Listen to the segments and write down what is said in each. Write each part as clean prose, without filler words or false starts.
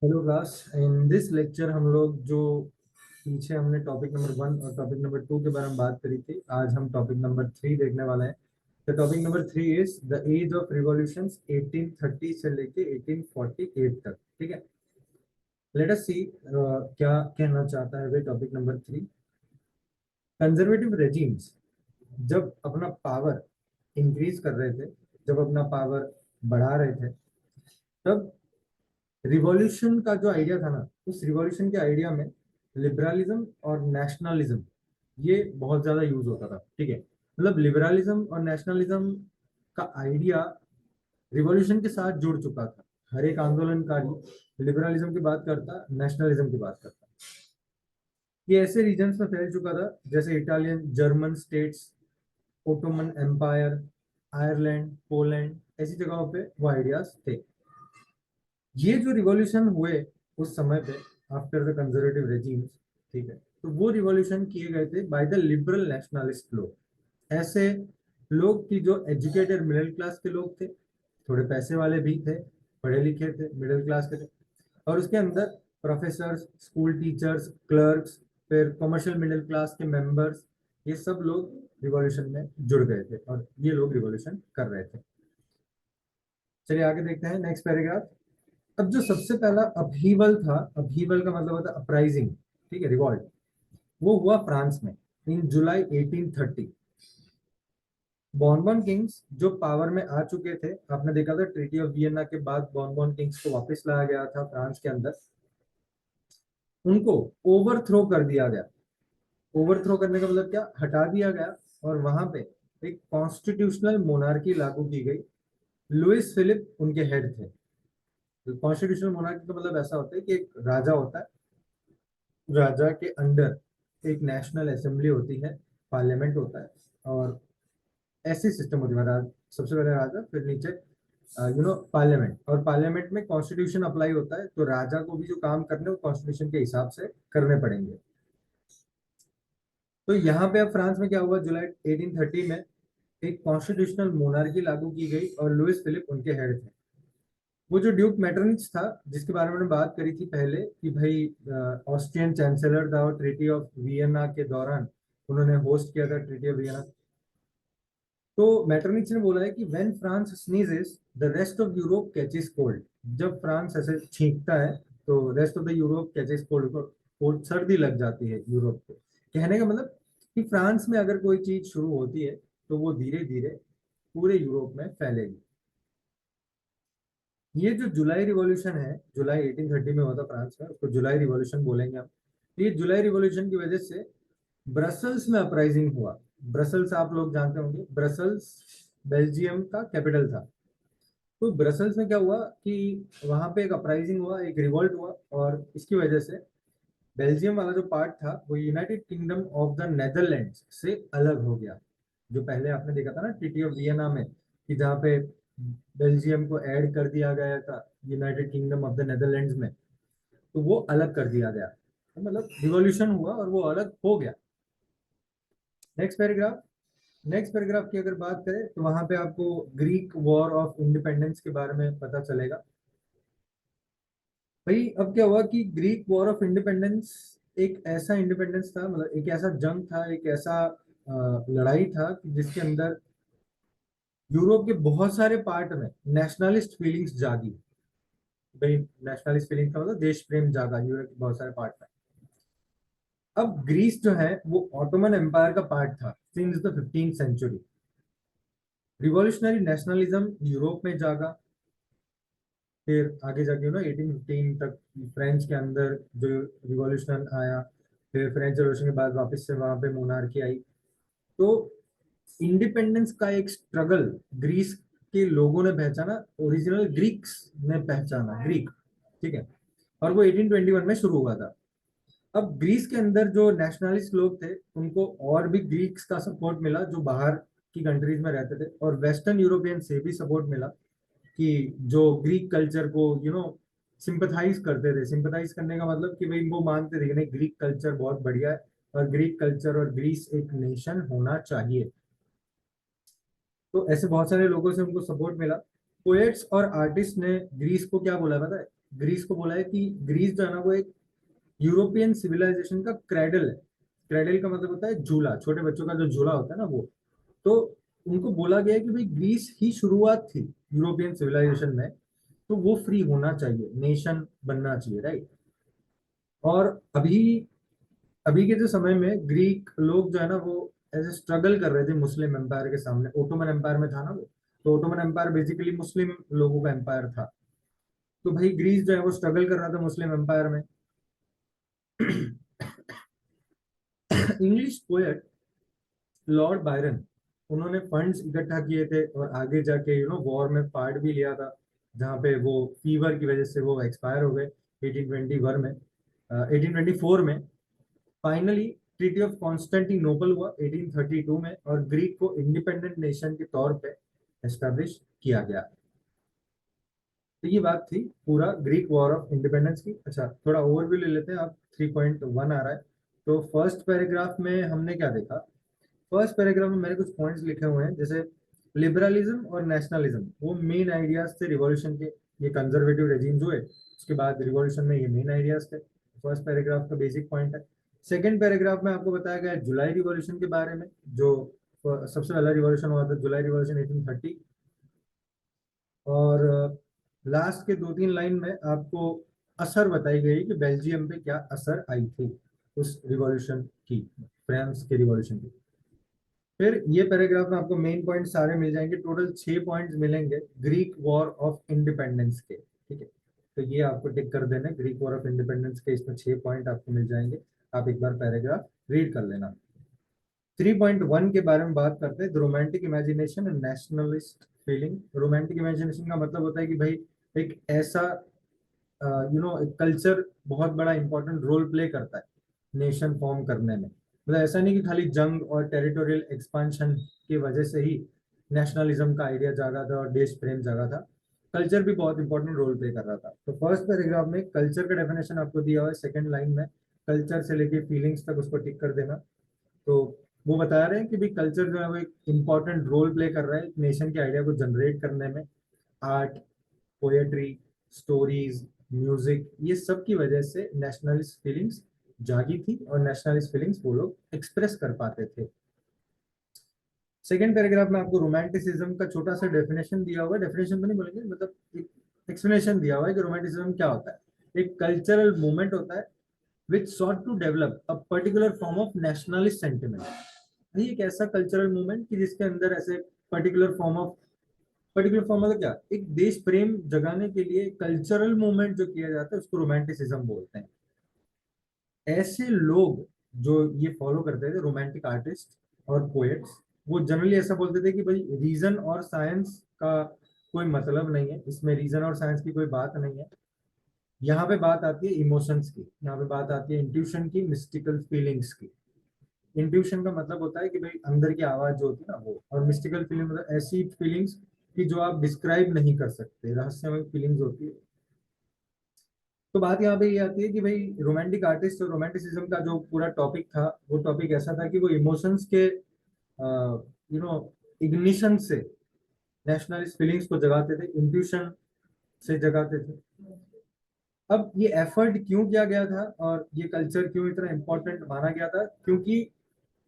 Hello class. In this lecture हम लोग जो पीछे हमने टॉपिक नंबर 1 और टॉपिक नंबर 2 के बारे में बात करी थी, आज हम टॉपिक नंबर 3 देखने वाले हैं। The topic number 3 is the age of revolutions 1830 से लेके 1848 तक। ठीक है, लेट अस सी क्या कहना चाहता है वे टॉपिक नंबर 3। कंजर्वेटिव रेजिम्स जब अपना पावर इंक्रीज कर रहे थे, जब अपना पावर बढ़ा रहे थे, तब रिवॉल्यूशन का जो आइडिया था ना, उस रिवॉल्यूशन के आइडिया में लिबरलिज्म और नेशनलिज्म ये बहुत ज्यादा यूज होता था। ठीक है, मतलब लिबरलिज्म और नेशनलिज्म का आइडिया रिवॉल्यूशन के साथ जुड़ चुका था। हर एक आंदोलनकारी लिबरलिज्म की बात करता, नेशनलिज्म की बात करता। ये ऐसे रीजन्स में फैल चुका था जैसे Italian German states, Ottoman empire, Ireland, Poland, ऐसी जगहों पे वो आइडियाज थे। ये जो रिवॉल्यूशन हुए उस समय पे आफ्टर द कंजर्वेटिव रेजिम्स, ठीक है, तो वो रिवॉल्यूशन किए गए थे बाय द लिबरल नेशनलिस्ट लोग। ऐसे लोग की जो एजुकेटेड मिडिल क्लास के लोग थे, थोड़े पैसे वाले भी थे, पढ़े लिखे थे, मिडिल क्लास के थे, और उसके अंदर प्रोफेसर, स्कूल टीचर्स, क्लर्क्स, फिर कमर्शियल मिडिल क्लास के मेंबर्स, ये सब लोग रिवॉल्यूशन में जुड़ गए थे और ये लोग रिवॉल्यूशन कर रहे थे। चलिए आगे देखते हैं नेक्स्ट पैराग्राफ। अब जो सबसे पहला अपहीवल था, अपहीवल का मतलब होता है अपराइजिंग, ठीक है, रिवॉल्ट, वो हुआ फ्रांस में इन जुलाई 1830। बॉनबॉन किंग्स जो पावर में आ चुके थे, आपने देखा था ट्रीटी ऑफ वियना के बाद बॉनबॉन किंग्स को वापस लाया गया था फ्रांस के अंदर, उनको ओवरथ्रो कर दिया गया। ओवरथ्रो करने का मतलब क्या, हटा दिया गया, और वहां पे एक कॉन्स्टिट्यूशनल मोनार्की लागू की गई। लुइस फिलिप उनके हेड थे। कॉन्स्टिट्यूशनल मोनार्की का मतलब ऐसा होता है कि एक राजा होता है, राजा के अंडर एक नेशनल असेंबली होती है, पार्लियामेंट होता है, और ऐसी सिस्टम होती है। सबसे पहले राजा, फिर नीचे पार्लियामेंट, और पार्लियामेंट में कॉन्स्टिट्यूशन अप्लाई होता है, तो राजा को भी जो काम करने वो कॉन्स्टिट्यूशन के हिसाब से करने पड़ेंगे। तो यहाँ पे अब फ्रांस में क्या हुआ, जुलाई 1830 में एक कॉन्स्टिट्यूशनल मोनार्की लागू की गई और लुइस फिलिप उनके हेड थे। वो जो ड्यूक मैटरनिच था, जिसके बारे में मैंने बात करी थी पहले कि भाई ऑस्ट्रियन चांसलर था और ट्रीटी ऑफ वियना के दौरान उन्होंने होस्ट किया था ट्रीटी ऑफ वियना। तो मैटरनिच ने बोला है कि when France sneezes the rest of Europe catches cold. जब फ्रांस ऐसे छींकता है तो rest of the Europe catches cold, को सर्दी लग जाती है यूरोप को। कहने का मतलब कि फ्रांस में अगर कोई चीज शुरू होती है तो वो धीरे धीरे पूरे यूरोप में फैलेगी। ये जो जुलाई रिवॉल्यूशन है, जुलाई 1830 में हुआ था फ्रांस में, उसको जुलाई रिवॉल्यूशन बोलेंगे हम। ये जुलाई रिवॉल्यूशन की वजह से ब्रसल्स में अपराइजिंग हुआ। ब्रसल्स आप लोग जानते होंगे, ब्रसल्स बेल्जियम का कैपिटल था। तो ब्रसल्स में क्या हुआ कि वहां पे एक अपराइजिंग हुआ, एक रिवॉल्ट हुआ, और इसकी वजह से बेल्जियम वाला जो पार्ट था वो United kingdom of the Netherlands से अलग हो गया। जो पहले आपने देखा था ना ट्रीटी ऑफ वियना में, कि जहाँ पे बेल्जियम को ऐड कर दिया गया था United kingdom of the Netherlands में, तो वो अलग कर दिया गया। तो मतलब रिवॉल्यूशन हुआ और वो अलग हो गया। Next paragraph. नेक्स्ट पैराग्राफ की अगर बात करें तो वहां पे आपको ग्रीक वॉर ऑफ इंडिपेंडेंस के बारे में पता चलेगा। भाई अब क्या हुआ कि ग्रीक वॉर ऑफ इंडिपेंडेंस एक ऐसा इंडिपेंडेंस था, मतलब एक ऐसा जंग था, एक ऐसा लड़ाई था कि जिसके अंदर यूरोप के बहुत सारे पार्ट में नेशनलिस्ट फीलिंग्स जागी। भाई नेशनलिस्ट फीलिंग्स का मतलब देश प्रेम जागा यूरोप के बहुत सारे पार्ट में। अब ग्रीस जो है वो ऑटोमन एम्पायर का पार्ट था since the 15th century. Revolutionary nationalism Europe में जागा। फिर आगे जाके 1815 तक फ्रेंच के अंदर जो रिवॉल्यूशन आया, फिर फ्रेंच रिवॉल्यूशन के बाद वापस से वहां पे मोनार्की आई। तो इंडिपेंडेंस का एक स्ट्रगल ग्रीस के लोगों ने पहचाना, ओरिजिनल ग्रीक्स ने पहचाना, ग्रीक, ठीक है, और वो 1821 में शुरू हुआ था। अब ग्रीस के अंदर जो नेशनलिस्ट लोग थे उनको और भी ग्रीक्स का सपोर्ट मिला जो बाहर की कंट्रीज में रहते थे, और वेस्टर्न यूरोपियन से भी सपोर्ट मिला कि जो ग्रीक कल्चर को सिंपथाइज करते थे। सिंपथाइज करने का मतलब कि भाई वो मानते थे कि नहीं, ग्रीक कल्चर बहुत बढ़िया है और ग्रीक कल्चर और ग्रीस एक नेशन होना चाहिए। तो ऐसे बहुत सारे लोगों से उनको सपोर्ट मिला। पोएट्स और आर्टिस्ट ने ग्रीस को क्या बोला पता है, ग्रीस को बोला है कि ग्रीस जो है ना वो एक यूरोपियन सिविलाइजेशन का क्रेडल है। क्रेडल का मतलब होता है झूला, छोटे बच्चों का जो झूला होता है ना वो। तो उनको बोला गया है कि भाई ग्रीस ही शुरुआत थी यूरोपियन सिविलाइजेशन में, तो वो फ्री होना चाहिए, नेशन बनना चाहिए, राइट। और अभी अभी के जो समय में ग्रीक लोग जो है ना वो ऐसे स्ट्रगल कर रहे थे मुस्लिम एम्पायर के सामने। ओटोमन एम्पायर में था ना वो, तो ओटोमन एम्पायर बेसिकली मुस्लिम लोगों का एम्पायर था। तो भाई ग्रीस जो है वो स्ट्रगल कर रहा था मुस्लिम एम्पायर में। इंग्लिश पोएट लॉर्ड बायरन, उन्होंने फंड्स इकट्ठा किए थे और आगे जाके वॉर में पार्ट भी लिया था, जहाँ पे वो फीवर की वजह से वो एक्सपायर हो गए 1821 में, 1824 में। फाइनली ट्रीटी ऑफ कॉन्स्टेंटिनोपल हुआ 1832 में, और ग्रीक को इंडिपेंडेंट नेशन के तौर पे एस्टेब्लिश किया गया। तो ये बात थी पूरा ग्रीक वॉर ऑफ इंडिपेंडेंस की। अच्छा, थोड़ा ओवरव्यू ले लेते हैं। अब 3.1 आ रहा है। तो फर्स्ट पैराग्राफ में हमने क्या देखा? फर्स्ट पैराग्राफ में मैंने कुछ पॉइंट्स लिखे हुए हैं, जैसे लिबरलिज्म और नेशनलिज्म वो मेन आइडियाज थे रिवॉल्यूशन के। ये कंजर्वेटिव रेजिम्स हुए, उसके बाद रिवॉल्यूशन में ये मेन आइडियाज थे। फर्स्ट पैराग्राफ का बेसिक पॉइंट है। सेकेंड पैराग्राफ में आपको बताया गया है जुलाई रिवॉल्यूशन के बारे में, जो सबसे पहला रिवॉल्यूशन हुआ था जुलाई रिवॉल्यूशन 1830। और लास्ट के 2-3 लाइन में आपको असर बताई गई कि बेल्जियम पे क्या असर आई थी उस रिवॉल्यूशन की, फ्रांस के रिवॉल्यूशन की। फिर ये पैराग्राफ में आपको मेन पॉइंट सारे मिल जाएंगे, टोटल 6 पॉइंट्स मिलेंगे ग्रीक वॉर ऑफ इंडिपेंडेंस के, ठीक है। तो ये आपको टिक कर देना, ग्रीक वॉर ऑफ इंडिपेंडेंस के इसमें 6 पॉइंट आपको मिल जाएंगे। आप एक बार पैराग्राफ रीड कर लेना। 3.1 के बारे में बात करते हैं, romantic imagination and nationalist feeling. Romantic imagination का मतलब होता है कि भाई एक ऐसा एक कल्चर बहुत बड़ा इंपॉर्टेंट रोल प्ले करता है नेशन फॉर्म करने में। मतलब ऐसा नहीं कि खाली जंग और टेरिटोरियल एक्सपांशन की वजह से ही नेशनलिज्म का आइडिया जागा था और देश प्रेम जागा था, कल्चर भी बहुत इंपॉर्टेंट रोल प्ले कर रहा था। तो फर्स्ट पैराग्राफ में कल्चर का डेफिनेशन आपको दिया हुआ है, सेकंड लाइन में कल्चर से लेके फीलिंग्स तक उसको टिक कर देना। तो वो बता रहे हैं कि भाई कल्चर जो है वो एक इंपॉर्टेंट रोल प्ले कर रहा है नेशन के आइडिया को जनरेट करने में। आर्ट, पोएट्री, स्टोरीज, म्यूजिक, ये सब की वजह से नेशनलिस्ट फीलिंग्स जागी थी और नेशनलिस्ट फीलिंग्स वो लोग एक्सप्रेस कर पाते थे। सेकेंड पैराग्राफ में आपको रोमांटिसिज्म का छोटा सा डेफिनेशन दिया हुआ है, डेफिनेशन तो नहीं बोलेंगे, मतलब एक एक्सप्लेनेशन दिया हुआ है कि रोमांटिसिज्म क्या होता है। एक कल्चरल मूवमेंट होता है which sought to develop a particular form of nationalist sentiment। ये एक ऐसा कल्चरल मूवमेंट कि जिसके अंदर ऐसे पर्टिकुलर फॉर्म मतलब क्या, एक देश प्रेम जगाने के लिए कल्चरल मूवमेंट जो किया जाता है उसको रोमांटिसिज्म बोलते हैं। ऐसे लोग जो ये फॉलो करते थे, रोमांटिक आर्टिस्ट और पोएट्स, वो जनरली ऐसा बोलते थे कि भाई रीजन और साइंस का कोई मतलब नहीं है, इसमें रीजन और साइंस की कोई बात नहीं है। यहाँ पे बात आती है इमोशंस की, यहाँ पे बात आती है इंट्यूशन की, मिस्टिकल फीलिंग्स की। इंट्यूशन का मतलब होता है कि भाई अंदर की आवाज जो होती है ना वो, और मिस्टिकल फीलिंग मतलब ऐसी फीलिंग्स कि जो आप डिस्क्राइब नहीं कर सकते, रहस्यमय फीलिंग्स होती है। तो बात यहाँ पे ये आती है कि भाई रोमांटिक आर्टिस्ट और रोमांटिसिज्म का जो पूरा टॉपिक था, वो टॉपिक ऐसा था कि वो इमोशंस के इग्निशन से नेशनलिस्ट फीलिंग्स को जगाते थे, इंट्यूशन से जगाते थे। अब ये एफर्ट क्यों किया गया था और ये कल्चर क्यों इतना इम्पोर्टेंट माना गया था? क्योंकि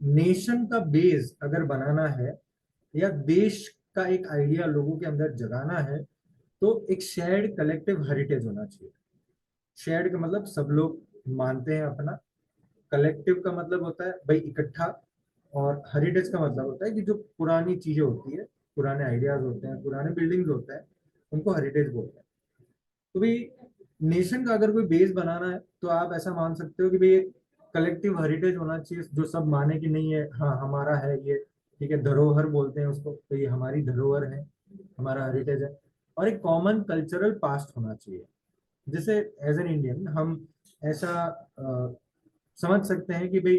नेशन का बेस अगर बनाना है या देश का एक आइडिया लोगों के अंदर जगाना है, तो एक शेयर्ड कलेक्टिव हेरिटेज होना चाहिए। शेयर्ड का मतलब सब लोग मानते हैं अपना, कलेक्टिव का मतलब होता है भाई इकट्ठा, और हेरिटेज का मतलब होता है कि जो पुरानी चीजें होती है, पुराने आइडियाज होते हैं, पुराने बिल्डिंग्स होते हैं, उनको हेरिटेज बोलते हैं। तो भाई नेशन का अगर कोई बेस बनाना है तो आप ऐसा मान सकते हो कि भाई एक कलेक्टिव हेरिटेज होना चाहिए जो सब माने कि नहीं है, हाँ हमारा है ये, ठीक है, धरोहर बोलते हैं उसको, तो ये हमारी धरोहर है, हमारा हेरिटेज है। और एक कॉमन कल्चरल पास्ट होना चाहिए। जैसे एज एन इंडियन हम ऐसा समझ सकते हैं कि भाई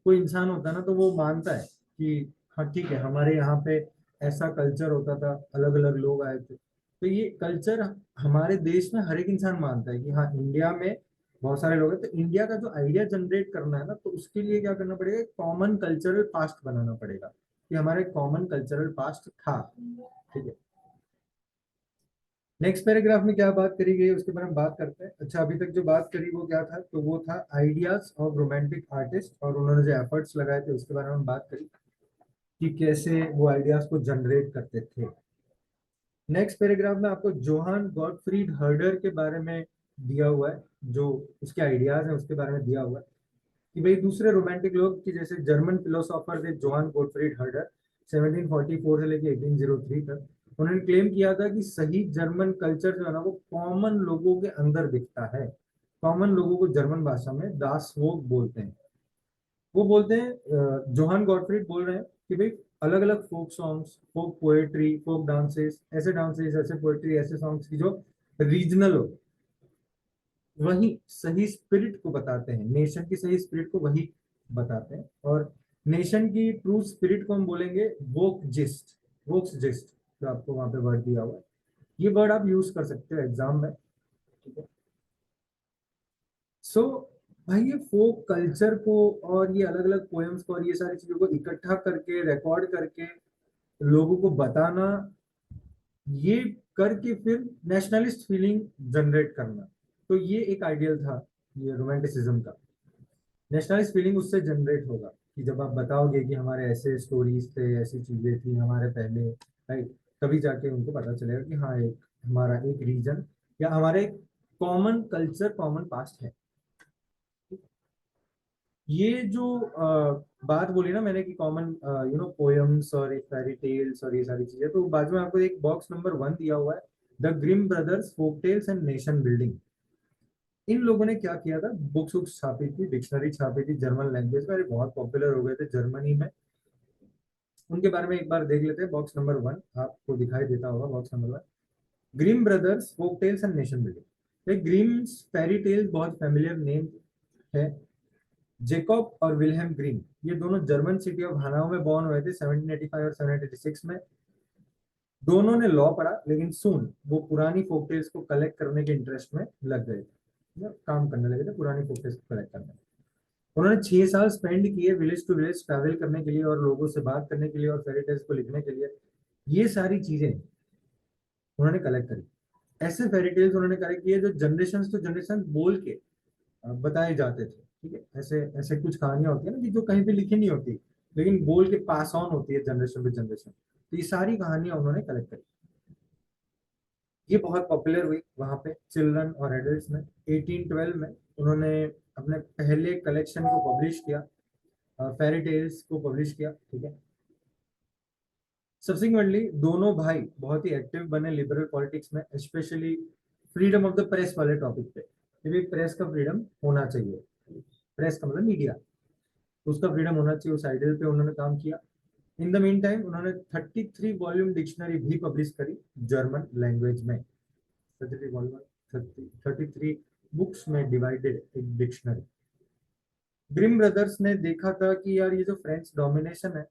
कोई इंसान होता है ना तो वो मानता है कि हाँ ठीक है, हमारे यहाँ पे ऐसा कल्चर होता था, अलग अलग लोग आए थे। तो ये कल्चर हमारे देश में हर एक इंसान मानता है कि हाँ इंडिया में बहुत सारे लोग हैं। तो इंडिया का जो आइडिया जनरेट करना है ना, तो उसके लिए क्या करना पड़ेगा, कॉमन कल्चरल पास्ट बनाना पड़ेगा कि हमारा एक कॉमन कल्चरल पास्ट था, ठीक है। नेक्स्ट पैराग्राफ में क्या बात करी गई है उसके बारे में बात करते हैं। अच्छा, अभी तक जो बात करी वो क्या था, तो वो था आइडियाज ऑफ रोमांटिक आर्टिस्ट, और उन्होंने जो एफर्ट्स लगाए थे उसके बारे में बात करी कि कैसे वो आइडियाज को जनरेट करते थे। नेक्स्ट पैराग्राफ में आपको जोहान गॉटफ्रीड हर्डर के बारे में दिया हुआ है, जो उसके आइडियाज हैं उसके बारे में दिया हुआ है कि भाई दूसरे रोमांटिक लोग की जैसे जर्मन फिलोसोफर थे जोहान गॉटफ्रीड हर्डर 1744 से लेके 1803 तक, उन्होंने क्लेम किया था कि सही जर्मन कल्चर जो है ना वो कॉमन लोगों के अंदर दिखता है। कॉमन लोगों को जर्मन भाषा में दास वोग बोलते हैं। वो बोलते हैं, जोहान गॉटफ्रीड बोल रहे हैं कि भाई अलग अलग फोक सॉन्ग्स, फोक पोएट्री, फोक डांसेस, ऐसे पोएट्री, ऐसे सॉन्ग्स की जो रीजनल हो, वही सही स्पिरिट को बताते हैं, नेशन की सही स्पिरिट को वही बताते हैं। और नेशन की ट्रू स्पिरिट को हम बोलेंगे वोकजिस्ट। वोक्सजिस्ट जो आपको वहां पे वर्ड दिया हुआ है, ये वर्ड आप यूज कर सकते हो एग्जाम में, ठीक है। सो भाई ये फोक कल्चर को और ये अलग अलग पोएम्स को और ये सारी चीजों को इकट्ठा करके रिकॉर्ड करके लोगों को बताना, ये करके फिर नेशनलिस्ट फीलिंग जनरेट करना, तो ये एक आइडियल था ये रोमांटिसिज्म का। नेशनलिस्ट फीलिंग उससे जनरेट होगा कि जब आप बताओगे कि हमारे ऐसे स्टोरीज थे, ऐसी चीजें थी हमारे पहले, राइट, तभी जाके उनको पता चलेगा कि हाँ एक हमारा एक रीजन या हमारे कॉमन कल्चर, कॉमन पास्ट है। ये जो बात बोली ना मैंने कि कॉमन पोएम्स और फेरी टेल्स और ये सारी चीजें, तो बाद में आपको एक बॉक्स नंबर 1 दिया हुआ है, the Grimm brothers folk tales and nation building. इन लोगों ने क्या किया था, बुक्स वुक्स छापी थी, डिक्शनरी छापी थी जर्मन लैंग्वेज में, अरे बहुत पॉपुलर हो गए थे जर्मनी में। उनके बारे में एक बार देख लेते हैं। बॉक्स नंबर 1 आपको दिखाई देता होगा, box number 1, Grimm brothers folk tales and nation building. Grimm's fairy tales बहुत फेमिलियर नेम है। जेकॉब और विल्हेम ग्रीम ये दोनों जर्मन सिटी ऑफ हानाउ में बॉर्न हुए थे 1785 और 1786 में। दोनों ने लॉ पढ़ा, लेकिन सुन वो पुरानी फोकटेल्स को कलेक्ट करने के इंटरेस्ट में लग गए थे, काम करने लगे थे पुरानी फोकटेल्स को कलेक्ट करने में। उन्होंने 6 साल स्पेंड किए विलेज टू विलेज ट्रैवल करने के लिए और लोगों से बात करने के लिए और फेरी टेल्स को लिखने के लिए। ये सारी चीजें उन्होंने कलेक्ट करी। ऐसे फेरी टेल्स उन्होंने कलेक्ट किए जो जनरेशन टू जनरेशन बोल के बताए जाते थे, ठीक है। ऐसे ऐसे कुछ कहानियां होती है ना कि जो कहीं पे लिखी नहीं होती, लेकिन बोल के पास ऑन होती है जनरेशन टू जनरेशन, तो ये सारी कहानियां उन्होंने कलेक्ट करी। ये बहुत पॉपुलर हुई वहां पे चिल्ड्रन और एडल्ट्स में। 1812 में उन्होंने अपने पहले कलेक्शन को पब्लिश किया, फेरी टेल्स को पब्लिश किया, ठीक है। सब्सिक्वेंटली दोनों भाई बहुत ही एक्टिव बने लिबरल पॉलिटिक्स में, specially freedom of the press वाले टॉपिक पे, कि भी प्रेस का फ्रीडम होना चाहिए। प्रेस का मतलब मीडिया, उसका फ्रीडम होना चाहिए, उस आइडियल पे उन्होंने काम किया। इन द मीन टाइम उन्होंने 33 वॉल्यूम डिक्शनरी भी पब्लिश करी जर्मन लैंग्वेज में। 33 वॉल्यूम, 33 बुक्स में डिवाइडेड एक डिक्शनरी। ग्रिम ब्रदर्स ने देखा था कि यार ये जो फ्रेंच डोमिनेशन है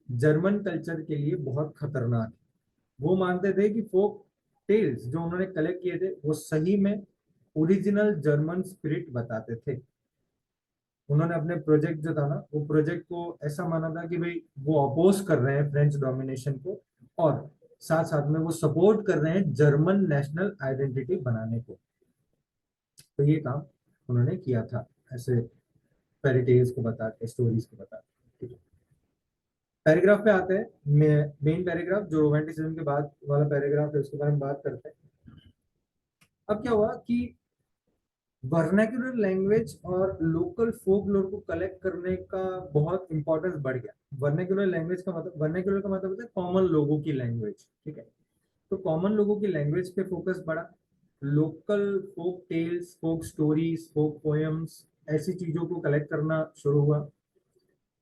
जर्मन कल्चर के लिए बहुत खतरनाक है। वो मानते थे कि फोक टेल्स जो उन्होंने कलेक्ट किए थे वो सही में ओरिजिनल जर्मन स्पिरिट बताते थे। उन्होंने अपने प्रोजेक्ट जो था ना, वो प्रोजेक्ट को ऐसा माना था कि भाई वो अपोज कर रहे हैं फ्रेंच डोमिनेशन को, और साथ साथ में वो सपोर्ट कर रहे हैं जर्मन नेशनल आइडेंटिटी बनाने को। तो ये काम उन्होंने किया था, ऐसे फेरी टेल्स को बता के, स्टोरीज को बता के, ठीक है। पैराग्राफ पे आते हैं, मेन पैराग्राफ जो रोमांटिसिज्म के बाद वाला पैराग्राफ है उसके बारे में बात करते हैं। अब क्या हुआ कि वर्नाक्युलर लैंग्वेज और लोकल फोक लोर को कलेक्ट करने का बहुत इंपॉर्टेंस बढ़ गया। वर्नाक्युलर लैंग्वेज का मतलब, वर्नाक्युलर का मतलब होता है कॉमन लोगों की लैंग्वेज, ठीक है। तो कॉमन लोगों की लैंग्वेज पे फोकस बढ़ा। Local folk tales, folk stories, folk poems, ऐसी चीजों को कलेक्ट करना शुरू हुआ।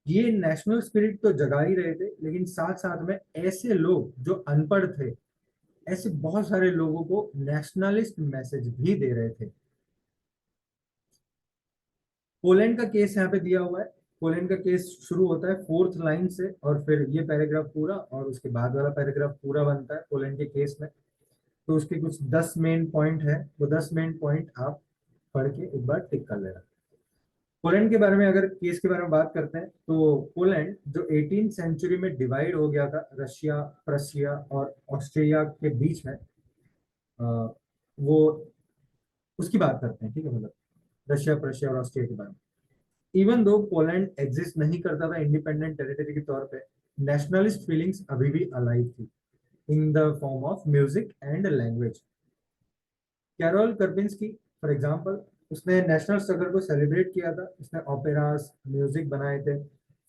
ये नेशनल स्पिरिट तो जगा ही रहे थे, लेकिन साथ साथ में ऐसे लोग जो अनपढ़ थे, ऐसे बहुत सारे लोगों को नेशनलिस्ट मैसेज भी दे रहे थे। पोलैंड का केस यहाँ पे दिया हुआ है। पोलैंड का केस शुरू होता है 4th लाइन से, और फिर ये पैराग्राफ पूरा और उसके बाद वाला पैराग्राफ पूरा बनता है पोलैंड के केस में। तो उसके कुछ 10 मेन पॉइंट है, वो 10 मेन पॉइंट आप पढ़ के एक बार टिक कर लेना। पोलैंड के बारे में अगर केस के बारे में बात करते हैं, तो पोलैंड जो 18th सेंचुरी में डिवाइड हो गया था रशिया, प्रशिया और ऑस्ट्रिया के बीच में, वो उसकी बात करते हैं, ठीक है, मतलब रशिया, प्रशिया और ऑस्ट्रिया के बारे में। इवन दो पोलैंड एग्जिस्ट नहीं करता था इंडिपेंडेंट टेरिटरी के तौर पे, नेशनलिस्ट फीलिंग्स अभी भी अलाइव थी in the form of music and language. Karol Kurpinski for example, उसने नेशनल स्ट्रगल को सेलिब्रेट किया था, उसने ओपेरास, म्यूजिक बनाए थे,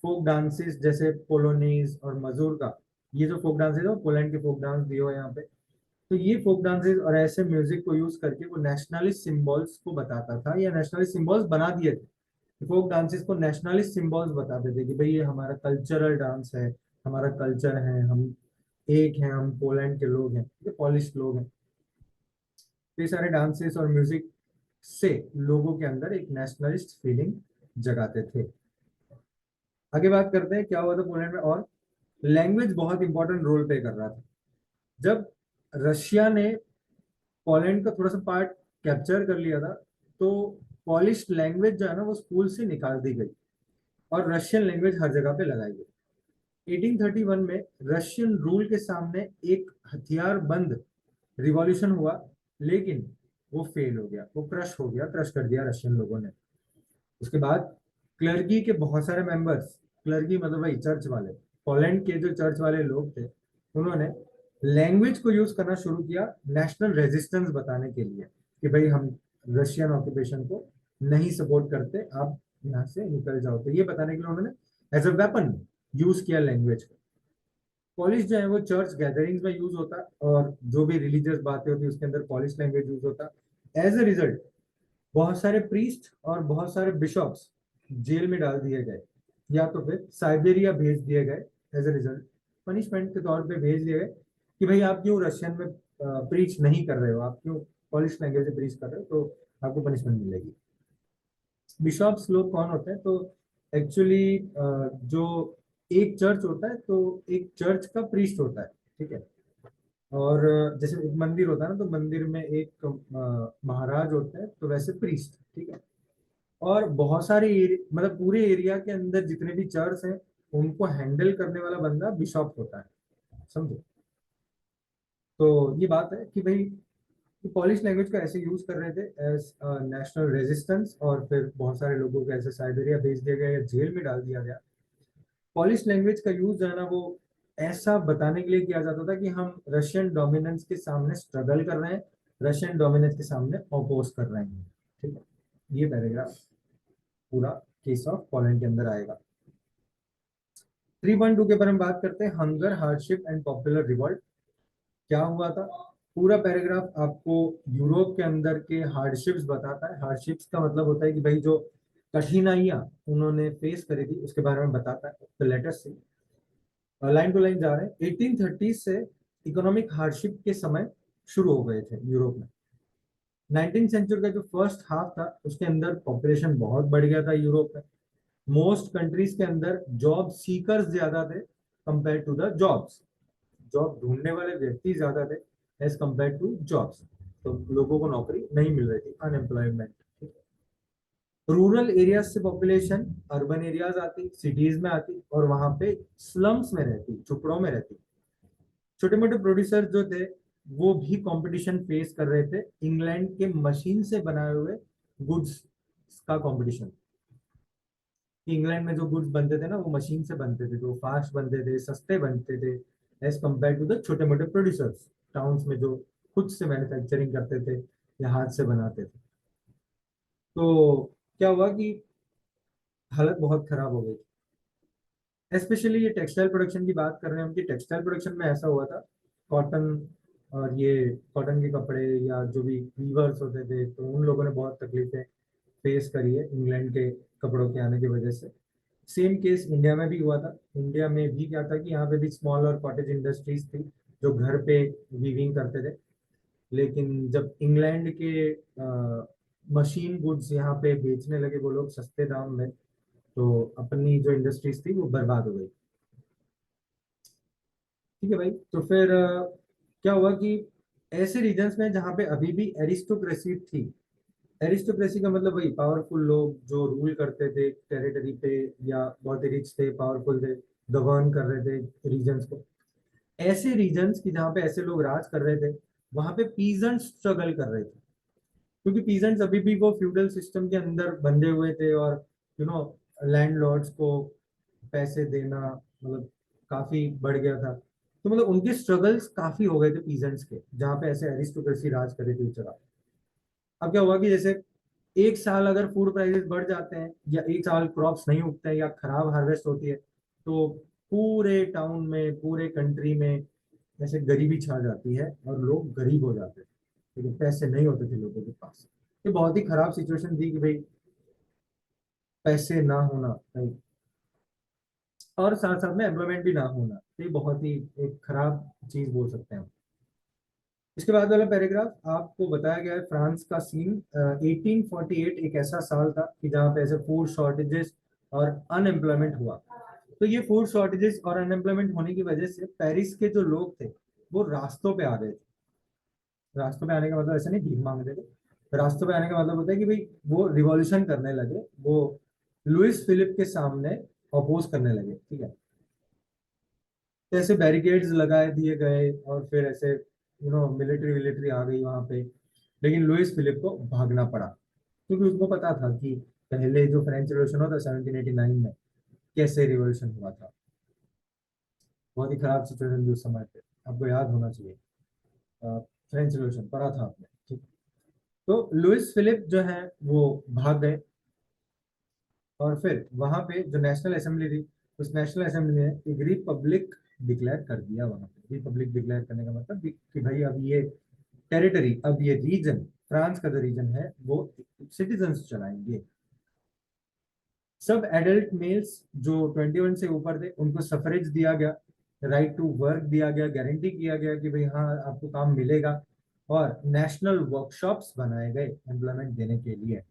फोक डांसेस जैसे पोलोनीज और मजूरका। ये जो फोक डांसेस है वो पोलैंड के फोक डांस भी हो यहाँ पे। तो ये फोक डांसेस और ऐसे म्यूजिक को यूज करके वो नेशनलिस्ट सिंबल्स को बताता था, या नेशनलिस्ट सिंबल्स बना दिए थे। फोक डांसेस को नेशनलिस्ट सिंबल्स बताते थे कि भाई ये हमारा कल्चरल डांस है, हमारा कल्चर है, हम एक हैं, हम पोलैंड के लोग हैं, ये पॉलिश लोग हैं। तो ये सारे डांसेस और म्यूजिक से लोगों के अंदर एक नेशनलिस्ट फीलिंग जगाते थे। आगे बात करते हैं क्या हुआ था पोलैंड में। और लैंग्वेज बहुत इंपॉर्टेंट रोल प्ले कर रहा था। जब रशिया ने पोलैंड का थोड़ा सा पार्ट कैप्चर कर लिया था, तो पॉलिश लैंग्वेज जो है ना वो स्कूल से निकाल दी गई और रशियन लैंग्वेज हर जगह पे लगाई गई। 1831 में रशियन रूल के सामने एक हथियार बंद रिवॉल्यूशन हुआ, लेकिन वो फेल हो गया, वो क्रश हो गया, क्रश कर दिया रशियन लोगों ने। उसके बाद क्लर्गी के बहुत सारे मेंबर्स, क्लर्गी मतलब भाई चर्च वाले, पोलैंड के जो चर्च वाले लोग थे, उन्होंने लैंग्वेज को यूज करना शुरू किया नेशनल रेजिस्टेंस बताने के लिए कि भाई हम रशियन ऑक्यूपेशन को नहीं सपोर्ट करते, आप यहाँ से निकल जाओ। तो ये बताने के लिए उन्होंने एज अ वेपन यूज किया लैंग्वेज को। पॉलिश जो है वो चर्च गैदरिंग्स में यूज होता, और जो भी रिलीजियस बातें होती है उसके अंदर पॉलिश लैंग्वेज यूज होता। एज अ रिजल्ट बहुत सारे प्रीस्ट और बहुत सारे बिशॉप्स जेल में डाल दिए गए, या तो फिर साइबेरिया भेज दिए गए। एज ए रिजल्ट पनिशमेंट के तौर पे भेज दिए गए कि भाई आप क्यों रशियन में प्रीच नहीं कर रहे हो, आप क्यों पॉलिश लैंग्वेज में प्रीच कर रहे हो, तो आपको पनिशमेंट मिलेगी। बिशॉप्स लोग कौन होते हैं, तो एक्चुअली जो एक चर्च होता है, तो एक चर्च का प्रीस्ट होता है, ठीक है। और जैसे एक मंदिर होता है ना, तो मंदिर में एक महाराज होता है, तो वैसे प्रीस्ट, ठीक है। और बहुत सारे मतलब पूरे एरिया के अंदर जितने भी चर्च हैं उनको हैंडल करने वाला बंदा बिशॉप होता है, समझो। तो ये बात है कि भाई पॉलिश लैंग्वेज का ऐसे यूज कर रहे थे एज नेशनल रेजिस्टेंस, और फिर बहुत सारे लोगों को ऐसे साइबेरिया भेज दिया गया या जेल में डाल दिया गया। पॉलिश लैंग्वेज का यूज जो है ना वो ऐसा बताने के लिए किया जाता था कि हम रशियन डोमिनेंस के सामने स्ट्रगल कर रहे हैं, रशियन डोमिनेंस के सामने अपोज कर रहे हैं, ठीक है। ये पैराग्राफ पूरा केस ऑफ पोलैंड के अंदर आएगा। 3.2 के बारे में बात करते हैं, hunger, hardship and popular revolt. क्या हुआ था? पूरा पैराग्राफ आपको यूरोप के अंदर के हार्डशिप्स बताता है। हार्डशिप्स का मतलब होता है कि भाई जो कठिनाइयां उन्होंने फेस करी थी उसके बारे में बताता है। तो लेटेस्ट से लाइन टू लाइन जा रहे हैं। 1830 से इकोनॉमिक हार्डशिप के समय शुरू हो गए थे यूरोप में। 19th सेंचुरी का जो फर्स्ट हाफ था उसके अंदर पॉपुलेशन बहुत बढ़ गया था यूरोप में। मोस्ट कंट्रीज के अंदर जॉब सीकर्स ज्यादा थे compare to the jobs, job ढूंढने वाले व्यक्ति ज्यादा थे एज कंपेयर टू जॉब्स। तो लोगों को नौकरी नहीं मिल रही थी, अनएम्प्लॉयमेंट। रूरल एरियाज से पॉपुलेशन अर्बन एरियाज आती, सिटीज में आती, और वहां पे स्लम्स में रहती, झुपड़ों में रहती। छोटे मोटे प्रोड्यूसर जो थे वो भी कंपटीशन फेस कर रहे थे इंग्लैंड के मशीन से बनाए हुए गुड्स का कंपटीशन। इंग्लैंड में जो गुड्स बनते थे ना वो मशीन से बनते थे, तो फास्ट बनते थे, सस्ते बनते थे एज कम्पेयर टू द छोटे मोटे प्रोड्यूसर्स टाउन्स में जो खुद से मैन्युफैक्चरिंग करते थे या हाथ से बनाते थे। तो क्या हुआ कि हालत बहुत खराब हो गई। स्पेशली ये टेक्सटाइल प्रोडक्शन की बात कर रहे हैं हम कि टेक्सटाइल प्रोडक्शन में ऐसा हुआ था, कॉटन, और ये कॉटन के कपड़े या जो भी वीवर्स होते थे, तो उन लोगों ने बहुत तकलीफें फेस करी है इंग्लैंड के कपड़ों के आने की वजह से। सेम केस इंडिया में भी हुआ था। इंडिया में भी क्या था कि यहाँ पे भी स्मॉल और कॉटेज इंडस्ट्रीज थी जो घर पे वीविंग करते थे, लेकिन जब इंग्लैंड के मशीन गुड्स यहाँ पे बेचने लगे वो लोग सस्ते दाम में, तो अपनी जो इंडस्ट्रीज थी वो बर्बाद हो गई। ठीक है भाई, तो फिर क्या हुआ कि ऐसे रीजन्स में जहाँ पे अभी भी एरिस्टोक्रेसी थी। एरिस्टोक्रेसी का मतलब वही पावरफुल लोग जो रूल करते थे टेरिटरी पे, या बहुत ही रिच थे, पावरफुल थे, गवर्न कर रहे थे रीजन्स को। ऐसे रीजन्स की जहाँ पे ऐसे लोग राज कर रहे थे, वहां पे पीजेंट्स स्ट्रगल कर रहे थे, क्योंकि पीजेंट्स अभी भी वो फ्यूडल सिस्टम के अंदर बंधे हुए थे, और लैंडलॉर्ड्स को पैसे देना मतलब काफी बढ़ गया था। तो मतलब उनके स्ट्रगल्स काफी हो गए थे पीजेंट्स के, जहाँ पे ऐसे एरिस्टोक्रेसी राज कर रही थी उस जगह। अब क्या हुआ कि जैसे एक साल अगर फूड प्राइसेस बढ़ जाते हैं, या एक साल क्रॉप्स नहीं उगते हैं, या खराब हार्वेस्ट होती है, तो पूरे टाउन में, पूरे कंट्री में ऐसे गरीबी छा जाती है और लोग गरीब हो जाते थे, क्योंकि पैसे नहीं होते थे लोगों के पास। ये बहुत ही खराब सिचुएशन थी कि भाई पैसे ना होना भाई, और साथ साथ में एम्प्लॉयमेंट भी ना होना, तो ये बहुत ही एक खराब चीज बोल सकते हैं हम। इसके बाद वाला पैराग्राफ आपको बताया गया है फ्रांस का सीन। 1848 एक ऐसा साल था कि जहाँ पे ऐसे फूड शॉर्टेजेस और अनएम्प्लॉयमेंट हुआ। तो ये फूड शॉर्टेजेस और अनएम्प्लॉयमेंट होने की वजह से पेरिस के जो लोग थे वो रास्तों पे आ गए थे। रास्तों पे आने का मतलब ऐसा नहीं भीख मांगते थे, रास्तों पे आने का मतलब होता है कि भाई वो रिवॉल्यूशन करने लगे, वो लुइस फिलिप के सामने अपोज करने लगे, ठीक है। तो ऐसे बैरिकेड्स लगाए दिए गए, और फिर ऐसे मिलिट्री विलिट्री आ गई वहां पे। लेकिन लुइस फिलिप को भागना पड़ा, क्योंकि उसको पता था कि पहले जो फ्रेंच रिवॉल्यूशन हुआ था 1789 में, कैसे रिवॉल्यूशन हुआ था। बहुत ही खराब सिचुएशन थी उस समय पे, आपको याद होना चाहिए। फ्रेंच रिवॉल्यूशन पढ़ा था आपने, ठीक। तो लुइस फिलिप जो है वो भाग गए, और फिर वहां पे जो नेशनल असेंबली थी, उस नेशनल असेंबली ने एक रिपब्लिक डिक्लेयर कर दिया। वहां पे रिपब्लिक डिक्लेयर करने का मतलब कि भाई अब ये टेरिटरी, अब ये रीजन, फ्रांस का जो रीजन है वो सिटीजन्स चलाएंगे। सब एडल्ट मेल्स जो 21 से ऊपर थे उनको सफरेज दिया गया, राइट टू वर्क दिया गया, गारंटी किया गया कि भाई हाँ आपको काम मिलेगा, और नेशनल वर्कशॉप्स बनाए गए एम्प्लॉयमेंट देने के लिए।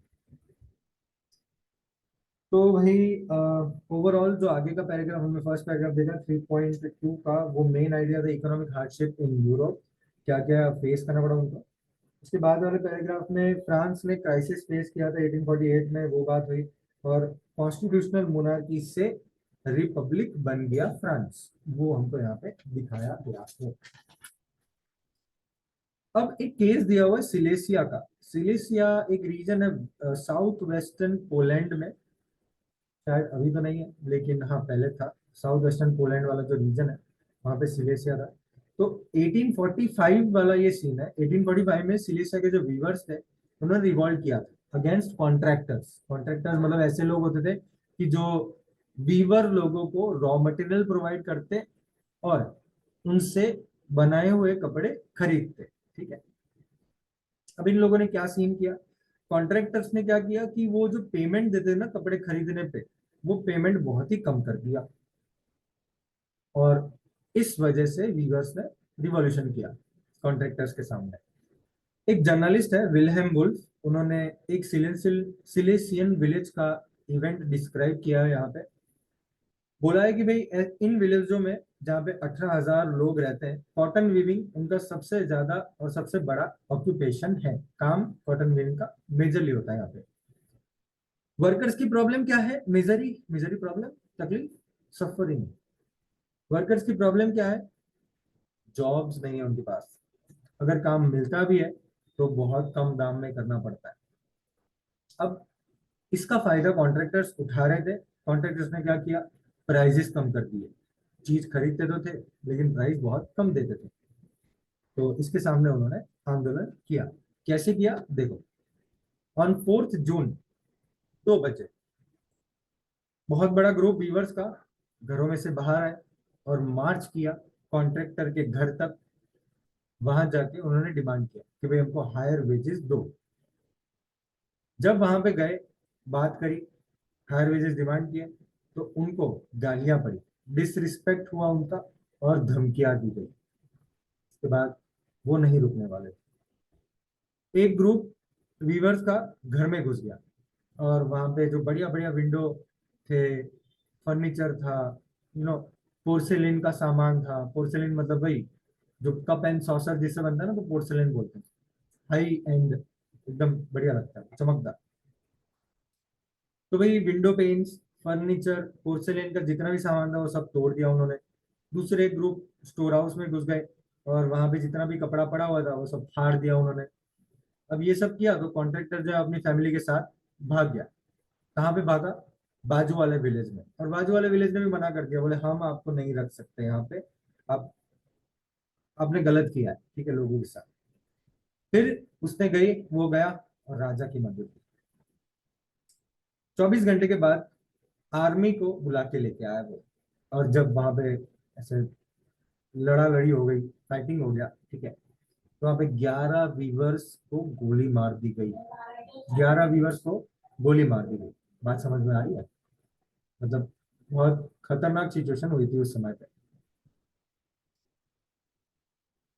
तो भाई ओवरऑल जो आगे का पैराग्राफ हमने फर्स्ट पैराग्राफ देखा 3.2 का, वो मेन आइडिया था इकोनॉमिक हार्डशिप इन यूरोप, क्या क्या फेस करना पड़ा उनको। उसके बाद वाले पैराग्राफ में फ्रांस ने क्राइसिस फेस किया था 1848 में, वो बात हुई। और कॉन्स्टिट्यूशनल मोनार्की से रिपब्लिक बन गया फ्रांस, वो हमको यहाँ पे दिखाया गया है। अब एक केस दिया हुआ है सिलेसिया का। सिलेसिया एक रीजन है साउथ वेस्टर्न पोलैंड में, शायद अभी तो नहीं है, लेकिन हाँ पहले था। साउथ वेस्टर्न पोलैंड वाला जो रीजन है वहां पे सिलेसिया था। तो 1845 वाला ये सीन है। 1845 में सिलेसिया के जो वीवर्स थे उन्होंने रिवॉल्ट किया था अगेंस्ट कॉन्ट्रैक्टर्स। कॉन्ट्रैक्टर्स मतलब ऐसे लोग होते थे कि जो वीवर लोगों को रॉ मटेरियल प्रोवाइड करते और उनसे बनाए हुए कपड़े खरीदते, ठीक है। अब इन लोगों ने क्या सीन किया, कॉन्ट्रैक्टर्स ने क्या किया कि वो जो पेमेंट देते ना कपड़े खरीदने पे, वो पेमेंट बहुत ही कम कर दिया, और इस वजह से वीवर्स ने रिवॉल्यूशन किया कॉन्ट्रैक्टर्स के सामने। एक जर्नलिस्ट है विल्हेम वुल्फ, उन्होंने एक सिलेसियन विलेज का इवेंट डिस्क्राइब किया है यहाँ पे। बोला है कि भाई इन विलेजों में जहाँ पे 18,000 लोग रहते हैं, कॉटन वीविंग उनका सबसे ज्यादा और सबसे बड़ा ऑक्यूपेशन है। काम कॉटन वीविंग का मेजरली होता है यहाँ पे। वर्कर्स की प्रॉब्लम क्या है, मिजरी, मिजरी प्रॉब्लम, तकलीफ, सफरिंग। वर्कर्स की प्रॉब्लम क्या है, जॉब्स नहीं है उनके पास, अगर काम मिलता भी है तो बहुत कम दाम में करना पड़ता है। अब इसका फायदा कॉन्ट्रैक्टर्स उठा रहे थे। कॉन्ट्रैक्टर्स ने क्या किया, प्राइजेस कम कर दिए। चीज खरीदते तो थे लेकिन प्राइस बहुत कम देते थे। तो इसके सामने उन्होंने आंदोलन किया। कैसे किया देखो, ऑन 4 जून 2 बजे बहुत बड़ा ग्रुप वीवर्स का घरों में से बाहर आए और मार्च किया कॉन्ट्रैक्टर के घर तक। वहां जाके उन्होंने डिमांड किया कि भाई हमको हायर वेजेस दो। जब वहां पे गए, बात करी, हायर वेजेस डिमांड किए, तो उनको गालियां पड़ी, डिसरिस्पेक्ट हुआ उनका, और धमकियां दी गई। उसके बाद वो नहीं रुकने वाले थे। एक ग्रुप वीवर्स का घर में घुस गया, और वहां पे जो बढ़िया बढ़िया विंडो थे, फर्नीचर था, पोर्सेलिन का सामान था। पोर्सेलिन मतलब भाई जो कप एंड सॉसर जिससे बनता है ना, तो पोर्सेलिन बोलते हैं। हाई एंड, एकदम बढ़िया लगता है, चमकदार। तो भाई विंडो पेन्स, फर्नीचर, पोर्सेलिन का जितना भी सामान था वो सब तोड़ दिया उन्होंने। दूसरे ग्रुप स्टोर हाउस में घुस गए और वहां पे जितना भी कपड़ा पड़ा हुआ था वो सब फाड़ दिया उन्होंने। अब ये सब किया तो कॉन्ट्रैक्टर जो है अपनी फैमिली के साथ भाग गया। कहाँ पे भागा? बाजू वाले विलेज में। और बाजू वाले विलेज ने भी मना कर दिया, बोले हम आपको नहीं रख सकते यहाँ पे, आप आपने गलत किया है, ठीक है, लोगों के साथ। फिर उसने गई, वो गया और राजा की मदद की। 24 घंटे के बाद आर्मी को बुला के लेके आया वो। और जब वहां पे ऐसे लड़ा लड़ी हो गई, फाइटिंग हो गया, ठीक है, तो वहां पे 11 वीवर्स को गोली मार दी गई। 11 वीवर्स को गोली मार दी गई। बात समझ में आ रही है? मतलब बहुत खतरनाक सिचुएशन हुई थी उस समय पे।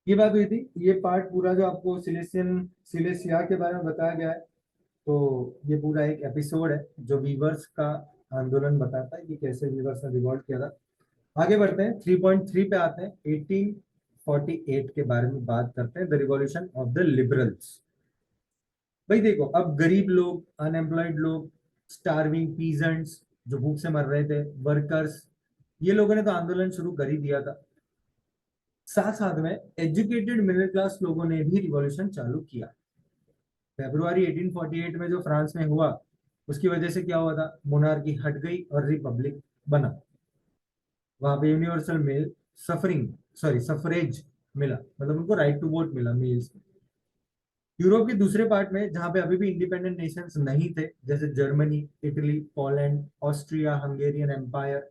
ये बात हुई थी। ये पार्ट पूरा जो आपको सिलेसिया के बारे में बताया गया है, तो ये पूरा एक एपिसोड है जो वीवर्स का आंदोलन बताता है कि कैसे वीवर्स ने रिवॉल्ट किया था। आगे बढ़ते हैं, 3.3 पे आते हैं। 1848 के बारे में बात करते हैं, the revolution of the liberals. भाई देखो, अब गरीब लोग, अनएम्प्लॉयड लोग, स्टार्विंग पीजेंट्स जो भूख से मर रहे थे, वर्कर्स, ये लोगों ने तो आंदोलन शुरू कर ही दिया था। साथ साथ में एजुकेटेड मिडिल क्लास लोगों ने भी रिवॉल्यूशन चालू किया। फरवरी 1848 में जो फ्रांस में हुआ, उसकी वजह से क्या हुआ था? मोनार्की हट गई और रिपब्लिक बना। वहां पे universal male suffering sorry suffrage मिला, मतलब उनको राइट टू वोट मिला, मेल्स। यूरोप के दूसरे पार्ट में जहां पे अभी भी इंडिपेंडेंट नेशंस नहीं थे, जैसे Germany, Italy, Poland, Austria, Hungarian empire,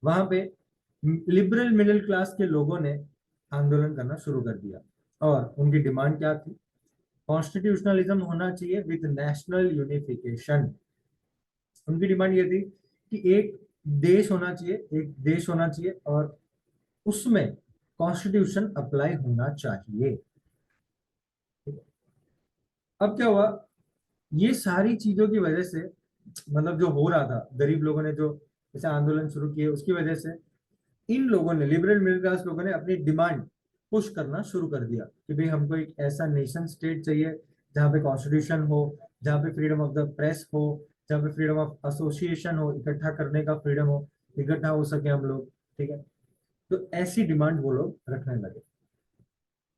वहां पे लिबरल मिडिल क्लास के लोगों ने आंदोलन करना शुरू कर दिया। और उनकी डिमांड क्या थी? कॉन्स्टिट्यूशनलिज्म होना चाहिए विद नेशनल यूनिफिकेशन। उनकी डिमांड ये थी कि एक देश होना चाहिए, एक देश होना चाहिए, और उसमें कॉन्स्टिट्यूशन अप्लाई होना चाहिए। अब क्या हुआ? ये सारी चीजों की वजह से, मतलब जो हो रहा था, गरीब लोगों ने जो जैसे आंदोलन शुरू किए, उसकी वजह से इन लोगों ने, लिबरल मिडिल क्लास लोगों ने अपनी डिमांड पुश करना शुरू कर दिया कि भाई हमको एक ऐसा नेशन स्टेट चाहिए जहाँ पे कॉन्स्टिट्यूशन हो, जहाँ पे फ्रीडम ऑफ द प्रेस हो, जहाँ पे फ्रीडम ऑफ एसोसिएशन हो, इकट्ठा करने का फ्रीडम हो, इकट्ठा हो सके हम लोग, ठीक है। तो ऐसी डिमांड वो लोग रखने लगे।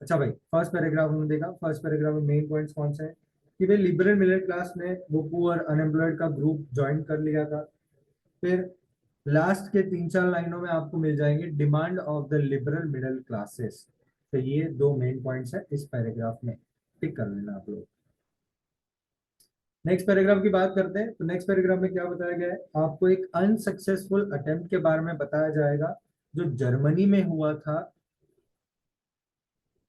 अच्छा भाई, फर्स्ट पैराग्राफ हमने देखा। फर्स्ट पैराग्राफ में मेन पॉइंट्स कौन से हैं? कि भाई लिबरल मिडिल क्लास ने वो पुअर अनएम्प्लॉयड का ग्रुप ज्वाइन कर लिया था। फिर लास्ट के 3-4 लाइनों में आपको मिल जाएंगे demand of the liberal middle classes. तो ये दो मेन पॉइंट्स है इस पैराग्राफ में, टिक कर लेना आप लोग। नेक्स्ट पैराग्राफ की बात करते हैं। तो नेक्स्ट पैराग्राफ में क्या बताया गया है? आपको एक अनसक्सेसफुल अटेम्प्ट के बारे में बताया जाएगा जो जर्मनी में हुआ था।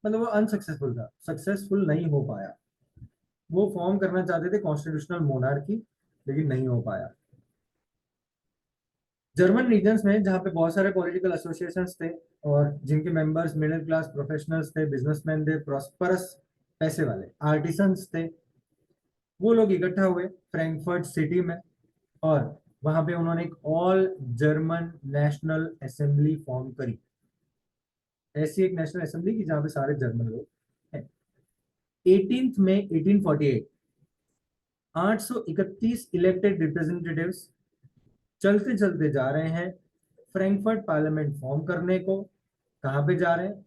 मतलब वो अनसक्सेसफुल था, सक्सेसफुल नहीं हो पाया। वो फॉर्म करना चाहते थे कॉन्स्टिट्यूशनल मोनार्की, लेकिन नहीं हो पाया। जर्मन रीजन्स में जहाँ पे बहुत सारे पॉलिटिकल एसोसिएशंस थे और जिनके मेंबर्स मिडिल क्लास प्रोफेशनल्स थे, बिजनेसमैन थे, प्रॉस्परस पैसे वाले आर्टिसंस थे, वो लोग इकट्ठा हुए फ्रैंकफर्ट सिटी में। और वहां पे उन्होंने एक all German national assembly form करी। ऐसी एक नेशनल असेंबली की जहाँ पे सारे जर्मन लोग हैं। 18 मई 1848 831 इलेक्टेड रिप्रेजेंटेटिव्स चलते चलते जा रहे हैं फ्रैंकफर्ट पार्लियामेंट फॉर्म करने को। कहाँ पे जा रहे हैं?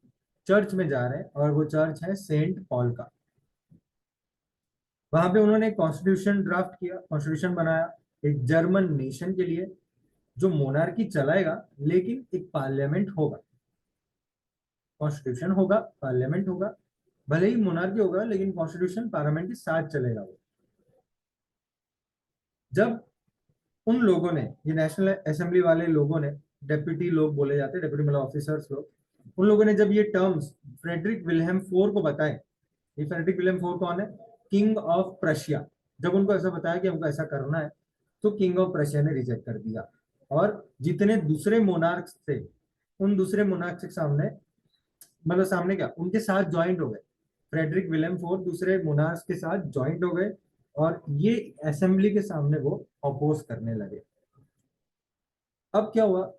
चर्च में जा रहे हैं, और वो चर्च है सेंट पॉल का। वहां पे उन्होंने कॉन्स्टिट्यूशन ड्राफ्ट किया, कॉन्स्टिट्यूशन बनाया एक जर्मन नेशन के लिए, जो मोनार्की चलाएगा लेकिन एक पार्लियामेंट होगा। कॉन्स्टिट्यूशन होगा, पार्लियामेंट होगा, भले ही मोनार्की होगा लेकिन कॉन्स्टिट्यूशन पार्लियामेंट के साथ चलेगा वो। जब उन लोगों ने, ये नेशनल असेंबली वाले लोगों ने, डेप्यूटी लोग बोले जाते हैं, डेप्यूटी मतलब ऑफिसर्स लोग, उन लोगों ने जब ये टर्म्स फ्रेडरिक विल्हेम फोर को बताए। ये फ्रेडरिक विलियम फोर कौन है? King of Prussia. जब उनको ऐसा बताया कि हमको ऐसा करना है, तो किंग ऑफ प्रशिया ने रिजेक्ट कर दिया। और जितने दूसरे मोनार्क्स थे, उन दूसरे मोनार्क्स के सामने, मतलब सामने क्या, उनके साथ ज्वाइंट हो गए। फ्रेडरिक विलियम फोर दूसरे मोनार्क्स के साथ ज्वाइंट हो गए, और ये असेंबली के सामने वो अपोज करने लगे। अब क्या हुआ?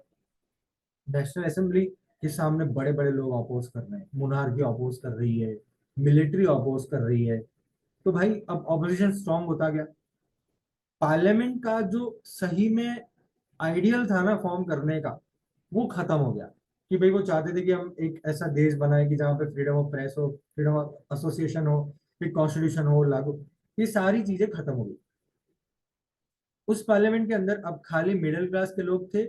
नेशनल असेंबली के सामने बड़े बड़े लोग अपोज कर रहे हैं, मोनार्की अपोज कर रही है, मिलिट्री अपोज कर रही है। तो भाई अब ऑपोजिशन स्ट्रांग होता गया। पार्लियामेंट का जो सही में आइडियल था ना फॉर्म करने का, वो खत्म हो गया। कि भाई वो चाहते थे कि हम एक ऐसा देश बनाए कि जहाँ पे फ्रीडम ऑफ प्रेस हो, फ्रीडम ऑफ एसोसिएशन हो, फिर कॉन्स्टिट्यूशन हो लागू, ये सारी चीजें खत्म हो गई। उस पार्लियामेंट के अंदर अब खाली मिडिल क्लास के लोग थे,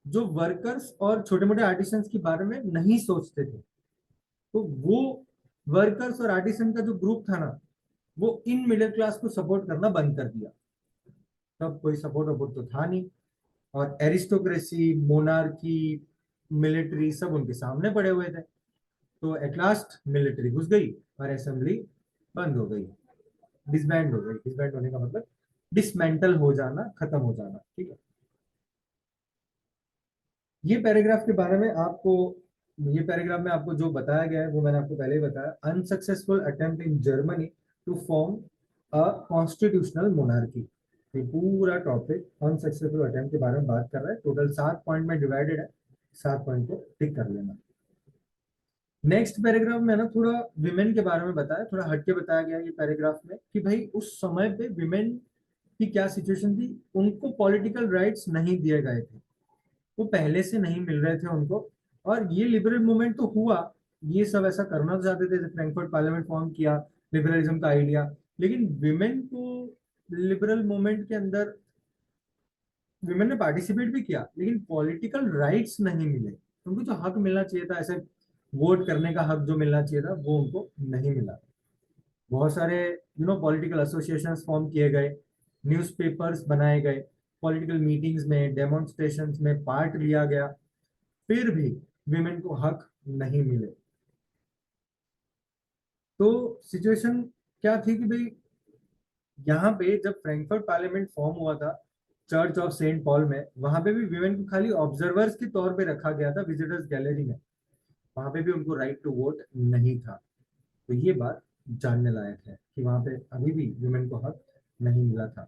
जो वर्कर्स और छोटे मोटे आर्टिसंस के बारे में नहीं सोचते थे। तो वो वर्कर्स और आर्टिसन का जो ग्रुप था ना, वो इन मिडिल क्लास को सपोर्ट करना बंद कर दिया। तब कोई सपोर्ट वपोर्ट तो था नहीं, और एरिस्टोक्रेसी, मोनार्की, मिलिट्री सब उनके सामने पड़े हुए थे। तो एट लास्ट मिलिट्री घुस गई और असेंबली बंद हो गई, डिसबैंड हो गई। डिसबैंड होने का मतलब डिसमेंटल हो जाना, खत्म हो जाना, ठीक है। ये पैराग्राफ के बारे में आपको, ये पैराग्राफ में आपको जो बताया गया है वो मैंने आपको पहले ही बताया। Unsuccessful attempt in Germany to form a constitutional monarchy. ये पूरा टॉपिक अनसक्सेसफुल अटेम्प्ट के बारे में बात कर रहा है। टोटल 7 पॉइंट में डिवाइडेड है, 7 पॉइंट को टिक कर लेना। नेक्स्ट पैराग्राफ में ना थोड़ा विमेन के बारे में बताया, थोड़ा हटके बताया गया ये पैराग्राफ में कि भाई उस समय पे विमेन की क्या सिचुएशन थी। उनको पॉलिटिकल राइट्स नहीं दिए गए थे, वो पहले से नहीं मिल रहे थे उनको। और ये लिबरल मूवमेंट तो हुआ, ये सब ऐसा करना तो चाहते थे, फ्रैंकफर्ट पार्लियामेंट फॉर्म किया, लिबरलिज्म का आइडिया, लेकिन विमेन को लिबरल मूवमेंट के अंदर विमेन ने पार्टिसिपेट भी किया, लेकिन पॉलिटिकल राइट्स नहीं मिले उनको। जो हक मिलना चाहिए था, ऐसे वोट करने का हक जो मिलना चाहिए था, वो उनको नहीं मिला। बहुत सारे पॉलिटिकल एसोसिएशंस फॉर्म किए गए, न्यूज़पेपर्स बनाए गए, पॉलिटिकल मीटिंग्स में, डेमोन्स्ट्रेशंस में पार्ट लिया गया, फिर भी विमेन को हक नहीं मिले। तो सिचुएशन क्या थी कि भाई यहाँ पे जब फ्रैंकफर्ट पार्लियामेंट फॉर्म हुआ था चर्च ऑफ सेंट पॉल में, वहां पे भी विमेन को खाली ऑब्जर्वर्स के तौर पे रखा गया था, विजिटर्स गैलरी में। वहां पे भी उनको राइट टू वोट नहीं था। तो ये बात जानने लायक है कि वहां पे अभी भी विमेन को हक नहीं मिला था।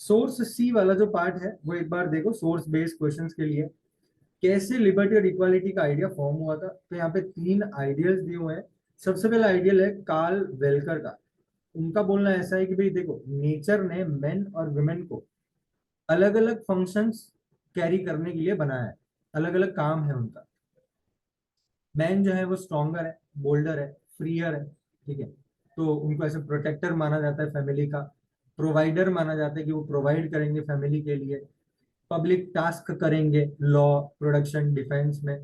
सोर्स सी वाला जो पार्ट है वो एक बार देखो, सोर्स बेस्ड क्वेश्चंस के लिए कैसे लिबर्टी और इक्वालिटी का आइडिया फॉर्म हुआ था। तो यहाँ पे 3 आइडियल्स दिए हुए हैं। सबसे पहला आइडियल है कार्ल वेलकर का। उनका बोलना ऐसा है कि भाई देखो, नेचर ने मेन और वुमेन को अलग अलग फंक्शंस कैरी करने के लिए बनाया है, अलग अलग काम है उनका। मैन जो है वो स्ट्रॉन्गर है, बोल्डर है, फ्रीयर है, ठीक है। तो उनको ऐसे प्रोटेक्टर माना जाता है फैमिली का, प्रोवाइडर माना जाता है कि वो प्रोवाइड करेंगे फैमिली के लिए, पब्लिक टास्क करेंगे, लॉ, प्रोडक्शन, डिफेंस में,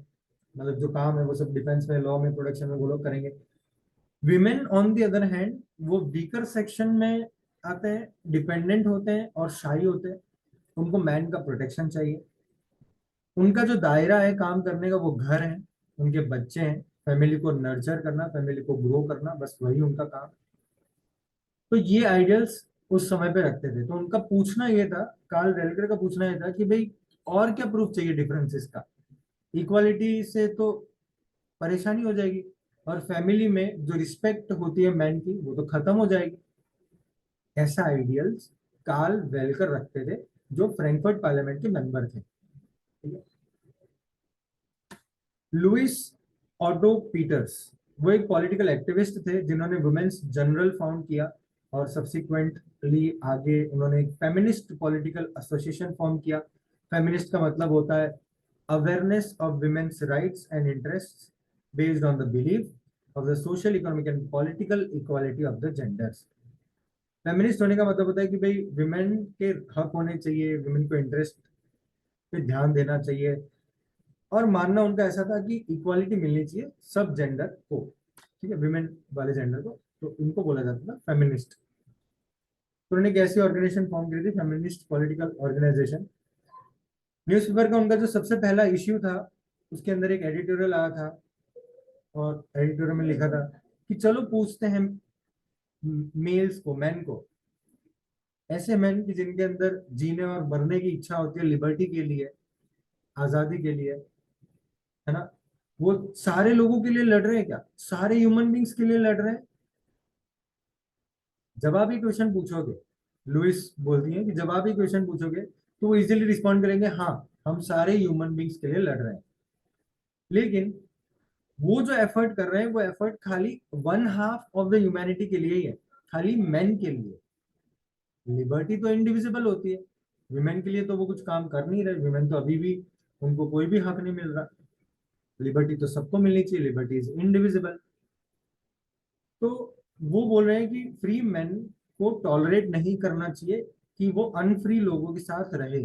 मतलब जो काम है वो सब डिफेंस में, लॉ में, प्रोडक्शन में वो लोग करेंगे। Women on the other hand वो वीकर सेक्शन में आते हैं, डिपेंडेंट होते हैं और शाई होते हैं। उनको मैन का प्रोटेक्शन चाहिए। उनका जो दायरा है काम करने का वो घर है, उनके बच्चे हैं, फैमिली को नर्चर करना, फैमिली को ग्रो करना, बस वही उनका काम। तो ये आइडियल्स उस समय पे रखते थे। तो उनका पूछना ये था, कार्ल वेलकर का पूछना ये था कि भाई और क्या प्रूफ चाहिए डिफरेंसेस का, इक्वालिटी से तो परेशानी हो जाएगी, और फैमिली में जो रिस्पेक्ट होती है मैन की वो तो खत्म हो जाएगी। ऐसा आइडियल्स कार्ल वेलकर रखते थे, जो फ्रैंकफर्ट पार्लियामेंट के मेंबर थे, ठीक है। लुइस ऑटो पीटर्स, वो एक पॉलिटिकल एक्टिविस्ट थे जिन्होंने वुमेन्स जनरल फाउंड किया, और सब्सिक्वेंटली आगे उन्होंने एक फेमिनिस्ट पॉलिटिकल एसोसिएशन फॉर्म किया। फेमिनिस्ट का मतलब होता है awareness of women's rights and interests based on the belief of the social, economic and political equality of the genders. Feminist होने का मतलब होता है कि भाई विमेन के हक होने चाहिए, विमेन को इंटरेस्ट पे ध्यान देना चाहिए, और मानना उनका ऐसा था कि इक्वालिटी मिलनी चाहिए सब जेंडर को, ठीक है, विमेन वाले जेंडर को। तो उनको बोला जाता था फेमिनिस्ट। तो उन्होंने कैसी ऑर्गेनाइजेशन फॉर्म की थी, फेमिनिस्ट पॉलिटिकल ऑर्गेनाइजेशन। न्यूज़पेपर का उनका जो सबसे पहला इश्यू था, उसके अंदर एक एडिटोरियल आया था, और एडिटोरियल में लिखा था कि चलो पूछते हैं मेल्स को, मैन को, ऐसे मैन की जिनके अंदर जीने और मरने की इच्छा होती है लिबर्टी के लिए, आजादी के लिए, है ना, वो सारे लोगों के लिए लड़ रहे हैं क्या, सारे ह्यूमन बींग्स के लिए लड़ रहे हैं। जब आप ये क्वेश्चन पूछोगे, लुइस बोलती है कि जब आप ये क्वेश्चन पूछोगे तो वो इजीली रिस्पॉन्ड करेंगे, हाँ हम सारे ह्यूमन बींग्स के लिए लड़ रहे हैं। लेकिन वो जो एफर्ट कर रहे हैं, वो एफर्ट खाली 1/2 ऑफ द ह्यूमैनिटी के लिए ही है, खाली मैन के लिए। लिबर्टी तो इंडिविजिबल होती है, विमेन के लिए तो वो कुछ काम कर नहीं रहे। विमेन तो अभी भी, उनको कोई भी हक नहीं मिल रहा। लिबर्टी तो सबको मिलनी चाहिए, लिबर्टी इज इनडिविजिबल। तो वो बोल रहे हैं कि फ्री मैन को टॉलरेट नहीं करना चाहिए कि वो अनफ्री लोगों के साथ रहे।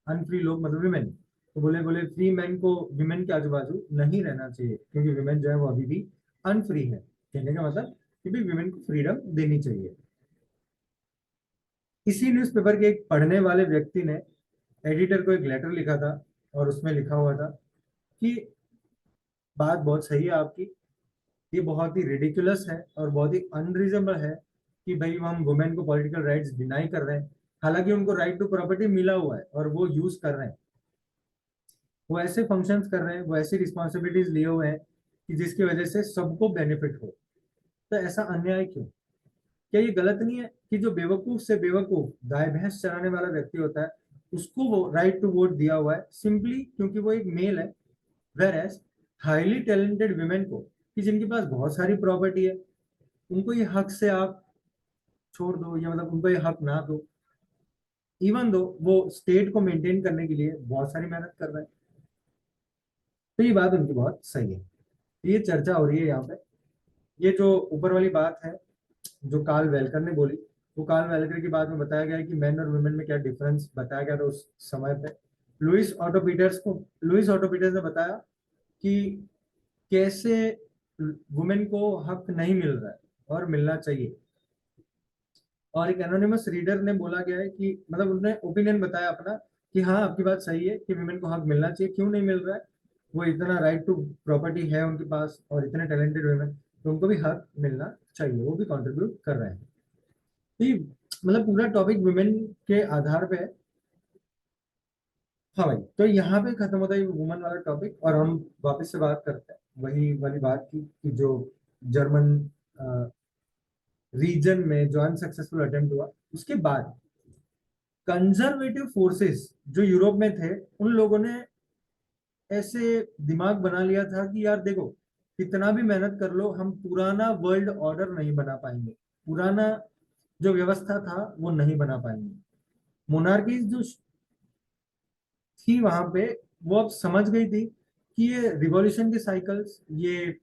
अनफ्री लोग मतलब विमेन। तो बोले बोले फ्री मैन को विमेन के आजू बाजू नहीं रहना चाहिए, क्योंकि विमेन जो है वो अभी भी अनफ्री है। कहने का मतलब कि भाई विमेन को फ्रीडम देनी चाहिए। इसी न्यूज़पेपर के एक पढ़ने वाले व्यक्ति ने एडिटर को एक लेटर लिखा था, और उसमें लिखा हुआ था कि बात बहुत सही है आपकी, ये बहुत ही रिडिकुलस है और बहुत ही अनरीजनेबल है कि भाई हम वुमेन को पॉलिटिकल राइट्स डिनाई कर रहे हैं, हालांकि उनको राइट टू प्रॉपर्टी मिला हुआ है और वो यूज कर रहे हैं, वो ऐसे फंक्शंस कर रहे हैं, वो ऐसी रिस्पॉन्सिबिलिटीज लिए हुए हैं कि जिसकी वजह से सबको बेनिफिट हो। तो ऐसा अन्याय क्यों? क्या ये गलत नहीं है कि जो बेवकूफ से बेवकूफ गाय भैंस चराने वाला व्यक्ति होता है उसको वो राइट टू वोट दिया हुआ है सिंपली क्योंकि वो एक मेल है, where as highly talented women को, कि जिनके पास बहुत सारी प्रॉपर्टी है, उनको ये हक से आप छोड़ दो, या मतलब उनको ये हक ना दो, इवन दो वो स्टेट को मेंटेन करने के लिए बहुत सारी मेहनत कर रहे हैं। तो ये बात उनकी बहुत सही है। ये चर्चा हो रही है यहाँ पे। ये जो ऊपर वाली बात है जो कार्ल वेलकर ने बोली, वो कार्ल वेलकर की बात में बताया गया है कि मैन और वुमेन में क्या डिफरेंस बताया गया था उस समय पे। लुइस ऑटो पीटर्स ने बताया कि कैसे वुमेन को हक नहीं मिल रहा है और मिलना चाहिए। और एक एनोनिमस रीडर ने बोला गया है कि मतलब उन्होंने ओपिनियन बताया अपना कि हाँ आपकी बात सही है कि वुमेन को हक मिलना चाहिए, क्यों नहीं मिल रहा है, वो इतना राइट टू प्रॉपर्टी है उनके पास और इतने टैलेंटेड वुमेन, तो उनको भी हक मिलना चाहिए, वो भी कंट्रीब्यूट कर रहे हैं। तो ये मतलब पूरा टॉपिक वुमेन के आधार पे है। हाँ भाई, तो यहाँ पे खत्म होता है ये वुमन वाला टॉपिक, और हम वापस से बात करते हैं वही वाली बात की कि जो जर्मन रीजन में जो अनसक्सेसफुल अटेम्प्ट हुआ उसके बाद कंजर्वेटिव फोर्सेस जो यूरोप में थे, उन लोगों ने ऐसे दिमाग बना लिया था कि यार देखो कितना भी मेहनत कर लो हम पुराना वर्ल्ड ऑर्डर नहीं बना पाएंगे, पुराना जो व्यवस्था था वो नहीं बना पाएंगे। मोनार्की जो थी वहां पे, वो अब समझ गई थी कि ये रिवॉल्यूशन के साइकिल्स, ये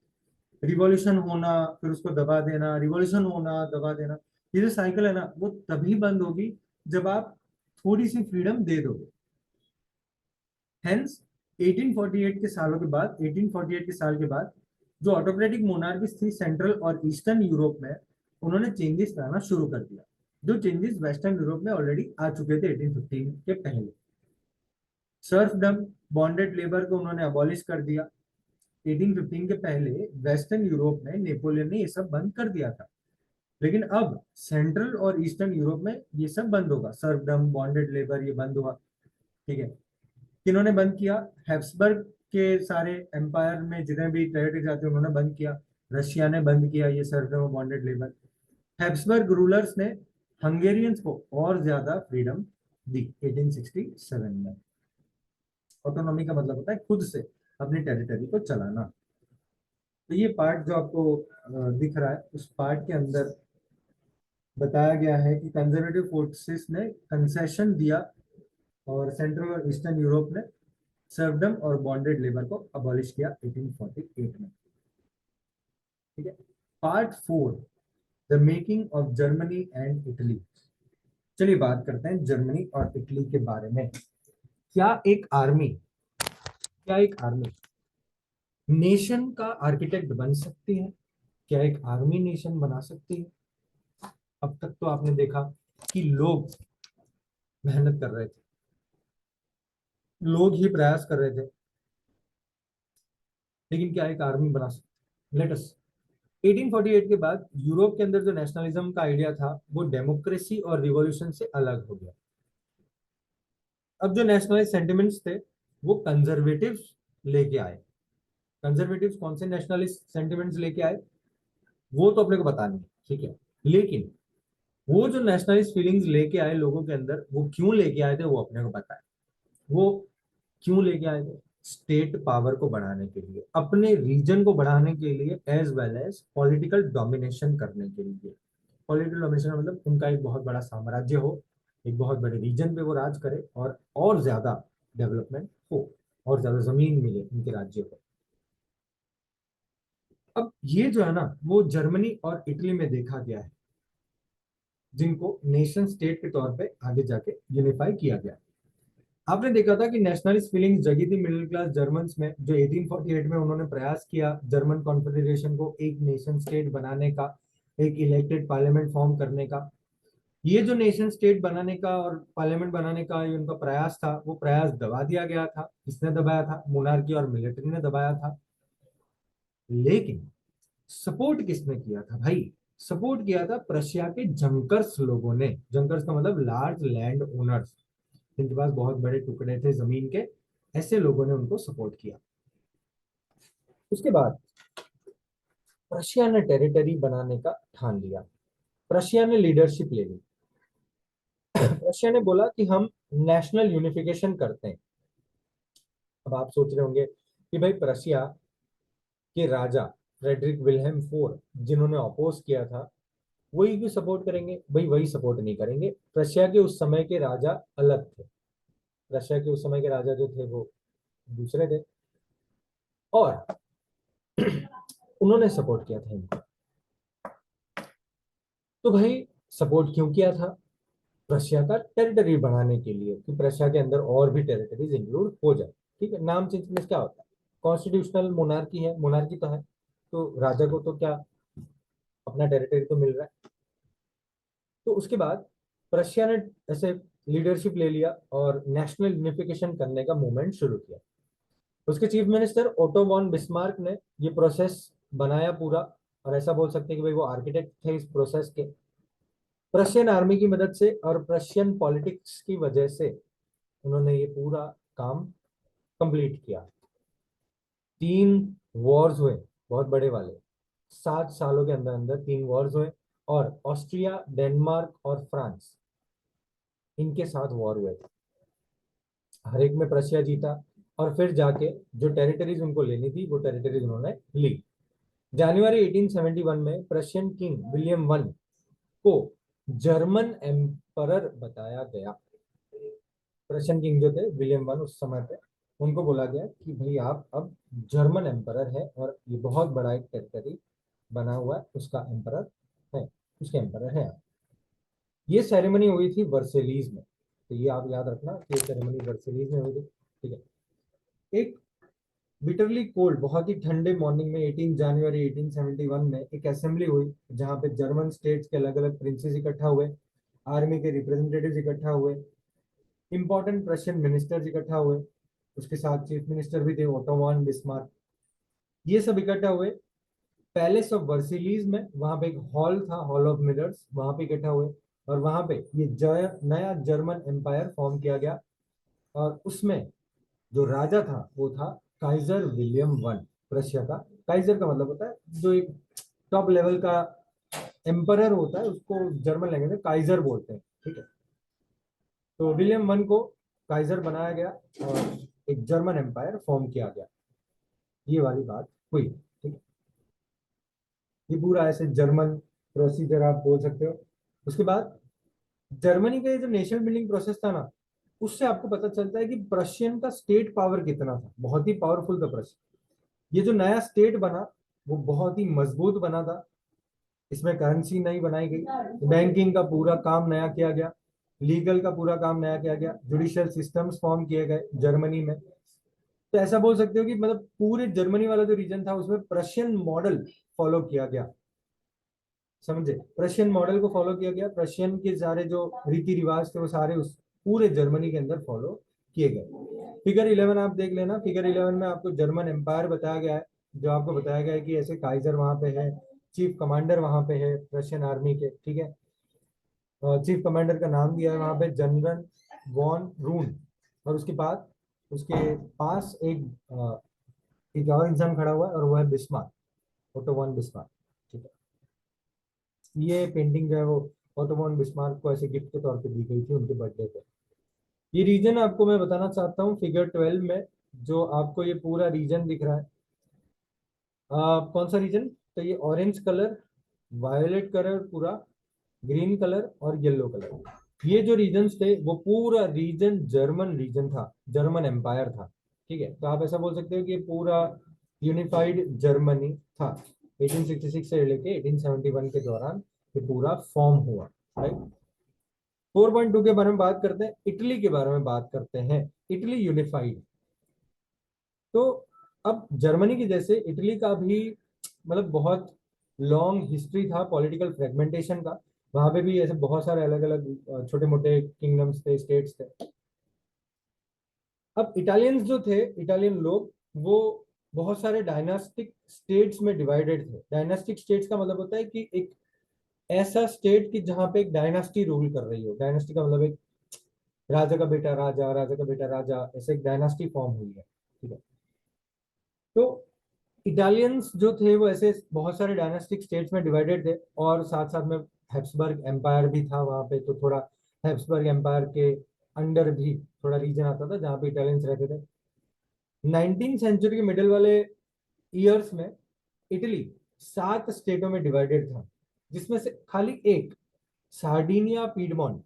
रिवॉल्यूशन होना फिर उसको दबा देना, रिवॉल्यूशन होना दबा देना, ये जो साइकिल है ना वो तभी बंद होगी जब आप थोड़ी सी फ्रीडम दे दोगे। हेंस 1848 के सालों के बाद, 1848 के साल के बाद जो ऑटोक्रेटिक मोनार्कीज थी सेंट्रल और ईस्टर्न यूरोप में, उन्होंने चेंजेस लाना शुरू कर दिया, जो चेंजेस वेस्टर्न यूरोप में ऑलरेडी आ चुके थे 1815 के पहले। सर्फडम, बॉन्डेड लेबर को उन्होंने अबॉलिश कर दिया। 1815 के पहले वेस्टर्न यूरोप में नेपोलियन ने ये सब बंद कर दिया था, लेकिन अब सेंट्रल और ईस्टर्न यूरोप में ये सब बंद होगा, सर्फडम बॉन्डेड लेबर ये बंद हुआ। ठीक है, किन्होंने बंद किया? हैब्सबर्ग के सारे एम्पायर में जितने भी टेरिटरीज आते हैं उन्होंने बंद किया। रशिया ने बंद किया ये सर्फडम और बॉन्डेड लेबर। हैब्सबर्ग रूलर्स ने हंगेरियंस को और ज्यादा फ्रीडम दी 1867 में। ऑटोनॉमी का मतलब होता है खुद से अपनी टेरिटरी को चलाना। तो ये पार्ट जो आपको दिख रहा है उस पार्ट के अंदर बताया गया है कि कंजर्वेटिव फोर्सेस ने कंसेशन दिया और सेंट्रल और ईस्टर्न यूरोप ने सर्वडम और बॉन्डेड लेबर को अबॉलिश किया 1848 में। ठीक है, part 4, the making of Germany and Italy. चलिए बात करते हैं जर्मनी और इटली के बारे में। क्या एक आर्मी नेशन का आर्किटेक्ट बन सकती है? क्या एक आर्मी नेशन बना सकती है? अब तक तो आपने देखा कि लोग मेहनत कर रहे थे, लोग ही प्रयास कर रहे थे, लेकिन क्या एक आर्मी बना सकते? लेट अस 1848 के बाद यूरोप के अंदर जो नेशनलिज्म का आइडिया था वो डेमोक्रेसी और रिवॉल्यूशन से अलग हो गया। अब जो नेशनलिस्ट सेंटिमेंट्स थे वो कंजर्वेटिव लेके आए। कंजर्वेटिव कौन से नेशनलिस्ट सेंटिमेंट्स लेके आए वो तो अपने को पता नहीं, ठीक है, लेकिन वो जो नेशनलिस्ट फीलिंग्स लेके आए लोगों के अंदर, वो क्यों लेके आए थे वो अपने को पता है। वो क्यों लेके आए थे? स्टेट पावर को बढ़ाने के लिए, अपने रीजन को बढ़ाने के लिए, as well as political domination करने के लिए। पॉलिटिकल डोमिनेशन मतलब उनका एक बहुत बड़ा साम्राज्य हो, एक बहुत बड़े रीजन पे वो राज करे और ज्यादा डेवलपमेंट हो और ज्यादा जमीन मिले उनके राज्य को। अब ये जो है ना वो जर्मनी और इटली में देखा गया है, जिनको नेशन स्टेट के तौर पे आगे जाके यूनिफाई किया गया। आपने देखा था कि नेशनलिस्ट फीलिंग्स जगी थी मिडिल क्लास जर्मन्स में, जो 1848 में उन्होंने प्रयास किया जर्मन कॉन्फेडरेशन को एक नेशन स्टेट बनाने का, एक इलेक्टेड पार्लियामेंट फॉर्म करने का। ये जो नेशन स्टेट बनाने का और पार्लियामेंट बनाने का ये उनका प्रयास था, वो प्रयास दबा दिया गया था। किसने दबाया था? मोनार्की और मिलिट्री ने दबाया था। लेकिन सपोर्ट किसने किया था भाई? सपोर्ट किया था प्रशिया के जंकर्स लोगों ने। जंकर्स का मतलब लार्ज लैंड ओनर्स, जिनके पास बहुत बड़े टुकड़े थे जमीन के, ऐसे लोगों ने उनको सपोर्ट किया। उसके बाद प्रशिया ने टेरिटरी बनाने का ठान लिया। प्रशिया ने लीडरशिप ले ली। प्रशिया ने बोला कि हम नेशनल यूनिफिकेशन करते हैं। अब आप सोच रहे होंगे कि भाई प्रशिया के राजा फ्रेडरिक विल्हेम फोर, जिन्होंने अपोज किया था, वही क्यों सपोर्ट करेंगे? भाई वही सपोर्ट नहीं करेंगे। प्रशिया के उस समय के राजा अलग थे। रशिया के उस समय के राजा जो थे वो दूसरे थे, और उन्होंने सपोर्ट किया था इनको। तो भाई सपोर्ट क्यों किया था? रशिया का टेरिटरी बढ़ाने के लिए, कि रशिया के अंदर और भी टेरिटरीज इंक्लूड हो जाए। ठीक है, नाम चेंज में क्या होता है? कॉन्स्टिट्यूशनल मोनार्की है, मोनार्की तो है, तो राजा को तो क्या अपना टेरिटरी तो मिल रहा है। तो उसके बाद रशिया ने ऐसे लीडरशिप ले लिया और नेशनल यूनिफिकेशन करने का मूवमेंट शुरू किया। उसके chief minister Otto von Bismarck ने ये प्रोसेस बनाया पूरा, और ऐसा बोल सकते हैं कि भाई वो आर्किटेक्ट थे इस प्रोसेस के। प्रशियन आर्मी की मदद से और प्रशियन पॉलिटिक्स की वजह से उन्होंने ये पूरा काम कंप्लीट किया। 3 वॉर्स हुए, बहुत बड़े वाले। 7 सालों के अंदर अंदर 3 वॉर्स हुए, और ऑस्ट्रिया, डेनमार्क और फ्रांस, इनके साथ वॉर हुए थे। हर एक में प्रशिया जीता, और फिर जाके जो टेरिटरीज उनको लेनी थी वो टेरिटरीज उन्होंने ली। जनवरी 1871 में प्रशियन किंग विलियम वन को जर्मन एम्परर बताया गया। प्रशियन किंग जो थे विलियम वन उस समय पे, उनको बोला गया कि भाई आप अब जर्मन एम्परर है, और ये बहुत बड़ा एक टेरिटरी बना हुआ है, उसका एम्परर है, उसके एम्परर है आप। ये सेरेमनी हुई थी वर्सेलीज में, तो ये आप याद रखना कि ये सेरेमनी वर्सेलीज में हुई थी। ठीक है। एक बिटरली कोल्ड, बहुत ही ठंडे मॉर्निंग में 18 जनवरी 1871 में एक असेंबली हुई, जहां पे जर्मन स्टेट्स के अलग अलग प्रिंसेस इकट्ठा हुए, आर्मी के रिप्रेजेंटेटिव्स इकट्ठा हुए, इंपॉर्टेंट प्रशियन मिनिस्टर्स इकट्ठा हुए, उसके साथ चीफ मिनिस्टर भी थे ओटो वॉन बिस्मार्क। ये सब इकट्ठा हुए पैलेस ऑफ वर्सिलीज में। वहां पे एक हॉल था, हॉल ऑफ मिरर्स, वहां पे इकट्ठा हुए, और वहां पे ये नया जर्मन एम्पायर फॉर्म किया गया। और उसमें जो राजा था वो था काइजर विलियम वन, रशिया का। काइजर का मतलब होता है जो एक टॉप लेवल का एम्परर होता है, उसको जर्मन लैंग्वेज में काइजर बोलते हैं। ठीक है, तो विलियम वन को काइजर बनाया गया और एक जर्मन एम्पायर फॉर्म किया गया। ये वाली बात हुई। ठीक है, ये पूरा ऐसे जर्मन प्रोसीजर आप बोल सकते हो। उसके बाद जर्मनी का ये जो नेशन बिल्डिंग प्रोसेस था ना, उससे आपको पता चलता है कि प्रशियन का स्टेट पावर कितना था। बहुत ही पावरफुल था प्रशियन। ये जो नया स्टेट बना वो बहुत ही मजबूत बना था। इसमें करेंसी नई बनाई गई, बैंकिंग का पूरा काम नया किया गया, लीगल का पूरा काम नया किया गया, जुडिशियल सिस्टम्स फॉर्म किए गए जर्मनी में। तो ऐसा बोल सकते हो कि मतलब पूरे जर्मनी वाला जो रीजन था उसमें प्रशियन मॉडल फॉलो किया गया। समझे? प्रशियन मॉडल को फॉलो किया गया। प्रशियन के सारे जो रीति रिवाज थे वो सारे उस पूरे जर्मनी के अंदर फॉलो किए गए। फिगर 11 आप देख लेना। फिगर 11 में आपको जर्मन एम्पायर बताया गया है, जो आपको बताया गया है कि ऐसे काइजर वहां पे है, चीफ कमांडर वहां पे है रशियन आर्मी के। ठीक है, चीफ कमांडर का नाम दिया है वहां पे जनरल वॉन रून, और उसके बाद उसके पास एक और इंसान खड़ा हुआ है, और वो है बिस्मार्क, ओटो वॉन बिस्मार्क। ठीक है, ये पेंटिंग जो है वो ओटो वॉन बिस्मार्क को ऐसे गिफ्ट के तौर पे दी गई थी उनके बर्थडे पे। ये रीजन आपको मैं बताना चाहता हूँ फिगर 12 में, जो आपको ये पूरा रीजन दिख रहा है। कौन सा रीजन? तो ये ऑरेंज कलर, वायोलेट कलर पूरा, ग्रीन कलर और येलो कलर, ये जो रीजन्स थे वो पूरा रीजन जर्मन रीजन था, जर्मन एम्पायर था। ठीक है, तो आप ऐसा बोल सकते हो कि पूरा यूनिफाइड जर्मनी था। 1866 से लेके 1871 के दौरान ये पूरा फॉर्म हुआ, राइट। 4.2 के बारे में बात करते हैं, इटली के बारे में बात करते हैं। Italy unified. तो अब जर्मनी की जैसे इटली का भी मतलब बहुत लॉन्ग हिस्ट्री था पॉलिटिकल फ्रेगमेंटेशन का। वहां पे भी ऐसे बहुत सारे अलग अलग छोटे मोटे किंगडम्स थे, स्टेट्स थे। अब इटालियंस जो थे, इटालियन लोग, वो बहुत सारे डायनास्टिक स्टेट्स में डिवाइडेड थे। डायनास्टिक स्टेट्स का मतलब होता है कि एक ऐसा स्टेट कि जहां पे एक डायनास्टी रूल कर रही हो। डायनास्टी का मतलब एक राजा का बेटा राजा, राजा का बेटा राजा, ऐसे एक डायनास्टी फॉर्म हुई है, ठीक है। तो इटालियंस जो थे वो ऐसे बहुत सारे डायनास्टिक स्टेट्स में डिवाइडेड थे, और साथ साथ में हैब्सबर्ग एम्पायर भी था वहां पे। तो थोड़ा हैब्सबर्ग एम्पायर के अंडर भी थोड़ा रीजन आता था जहाँ पे इटालियंस रहते थे। 19th सेंचुरी के मिडिल वाले ईयर्स में इटली 7 स्टेटों में डिवाइडेड था, जिसमें से खाली एक सार्डिनिया पीडमोंट,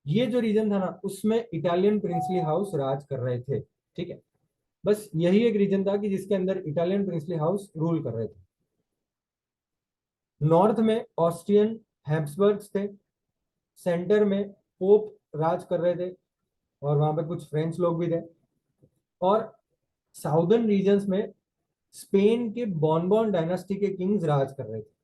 ये जो रीजन था ना, उसमें इटालियन प्रिंसली हाउस राज कर रहे थे, ठीक है। बस यही एक रीजन था कि जिसके अंदर इटालियन प्रिंसली हाउस रूल कर रहे थे। नॉर्थ में ऑस्ट्रियन हैब्सबर्ग्स थे, सेंटर में पोप राज कर रहे थे, और वहां पे कुछ फ्रेंच लोग भी थे, और साउदर्न रीजन्स में स्पेन के बॉनबॉन डायनास्टी के किंग्स राज कर रहे थे।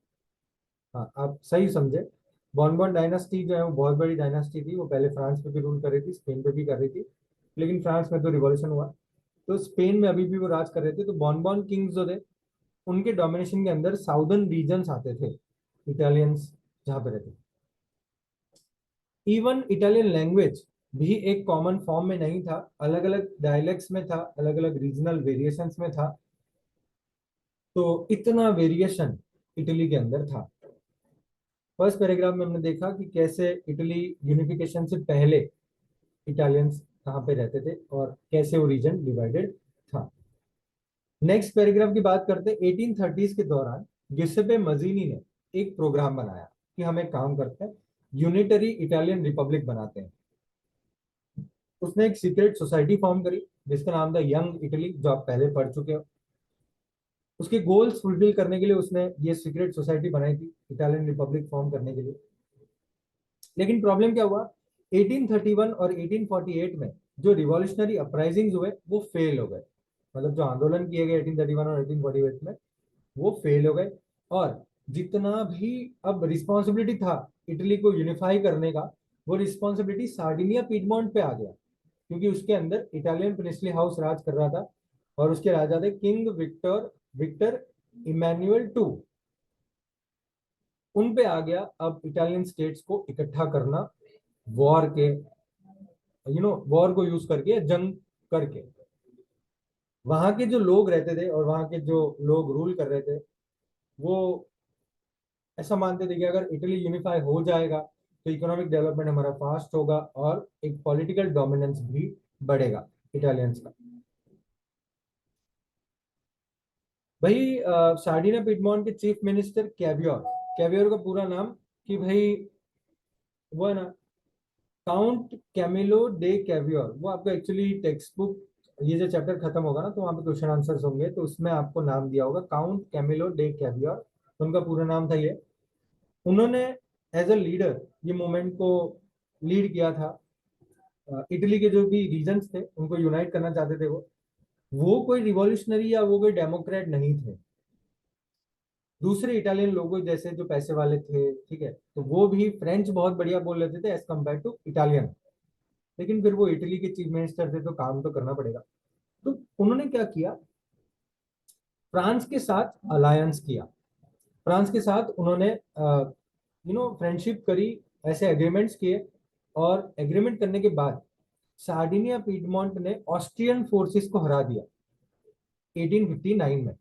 हाँ, आप सही समझे। बॉनबॉन डायनास्टी जो है वो बहुत बड़ी डायनास्टी थी। वो पहले फ्रांस पे भी रूल कर रही थी, स्पेन पे भी कर रही थी, लेकिन फ्रांस में तो रिवॉल्यूशन हुआ, तो स्पेन में अभी भी वो राज कर रहे थे। तो बॉनबॉन किंग्स जो थे, उनके डोमिनेशन के अंदर साउदर्न रीजन्स आते थे, इटालियंस जहां पे रहते। इवन इटालियन लैंग्वेज भी एक कॉमन फॉर्म में नहीं था, अलग अलग डायलेक्ट्स में था, अलग अलग रीजनल वेरिएशंस में था। तो इतना वेरिएशन इटली के अंदर था। फर्स्ट पैराग्राफ में हमने देखा कि कैसे इटली यूनिफिकेशन से पहले इटालियंस कहाँ पे रहते थे और कैसे वो रीजन डिवाइडेड था। नेक्स्ट पैराग्राफ की बात करते हैं। 1830s के दौरान गिuseppe मजीनी ने एक प्रोग्राम बनाया कि हम एक काम करते हैं, यूनिटरी इटालियन रिपब्लिक बनाते हैं। उसने एक सीक्रेट सोसाइटी फॉर्म करी जिसका नाम था यंग इटली, जो आप पहले पढ़ चुके हो। उसके गोल्स फुलफिल करने के लिए उसने ये सीक्रेट सोसाइटी बनाई थी, इटालियन रिपब्लिक फॉर्म करने के लिए। लेकिन प्रॉब्लम क्या हुआ, 1831 और 1848 में जो रिवॉल्यूशनरी अपराइजिंग्स हुए वो फेल हो गए। मतलब जो आंदोलन किए गए 1831 और 1848 में, वो फेल हो गए। और जितना भी अब रिस्पॉन्सिबिलिटी था इटली को यूनिफाई करने का, वो रिस्पॉन्सिबिलिटी सार्डिनिया पीडमोंट पे आ गया, क्योंकि उसके अंदर इटालियन प्रिंसली हाउस राज कर रहा था, और उसके राजा थे king Victor Victor Emmanuel two. उन पे आ गया अब इटालियन स्टेट्स को इकट्ठा करना, वॉर के वॉर को यूज करके, जंग करके। वहां के जो लोग रहते थे और वहां के जो लोग रूल कर रहे थे, वो ऐसा मानते थे कि अगर इटली यूनिफाई हो जाएगा तो इकोनॉमिक डेवलपमेंट हमारा फास्ट होगा और एक पॉलिटिकल डोमिनेंस भी बढ़ेगा इटालियंस का। भाई सार्डिना पिडमोंट के चीफ मिनिस्टर कैवियोर, कैवियोर का पूरा नाम कि भाई वो है ना, काउंट कैमिलो डे कैवियोर। वो आपको एक्चुअली टेक्स्ट बुक, ये जो चैप्टर खत्म होगा ना तो वहां पे क्वेश्चन आंसर्स होंगे, तो उसमें आपको नाम दिया होगा काउंट कैमिलो डे कैवियोर। तो उनका पूरा नाम था ये। उन्होंने एज अ लीडर ये मूवमेंट को लीड किया था। इटली के जो भी रीजन्स थे उनको यूनाइट करना चाहते थे वो कोई रिवॉल्यूशनरी या वो कोई डेमोक्रेट नहीं थे। दूसरे इटालियन लोगों जैसे जो पैसे वाले थे, ठीक है, तो वो भी फ्रेंच बहुत बढ़िया बोल लेते थे एज कम्पेयर टू इटालियन। लेकिन फिर वो इटली के चीफ मिनिस्टर थे तो काम तो करना पड़ेगा। तो उन्होंने क्या किया, फ्रांस के साथ अलायंस किया। फ्रांस के साथ उन्होंने फ्रेंडशिप करी, ऐसे एग्रीमेंट्स किए। और एग्रीमेंट करने के बाद सार्डिनिया पीडमोंट ने ऑस्ट्रियन फोर्सेस को हरा दिया 1859 में।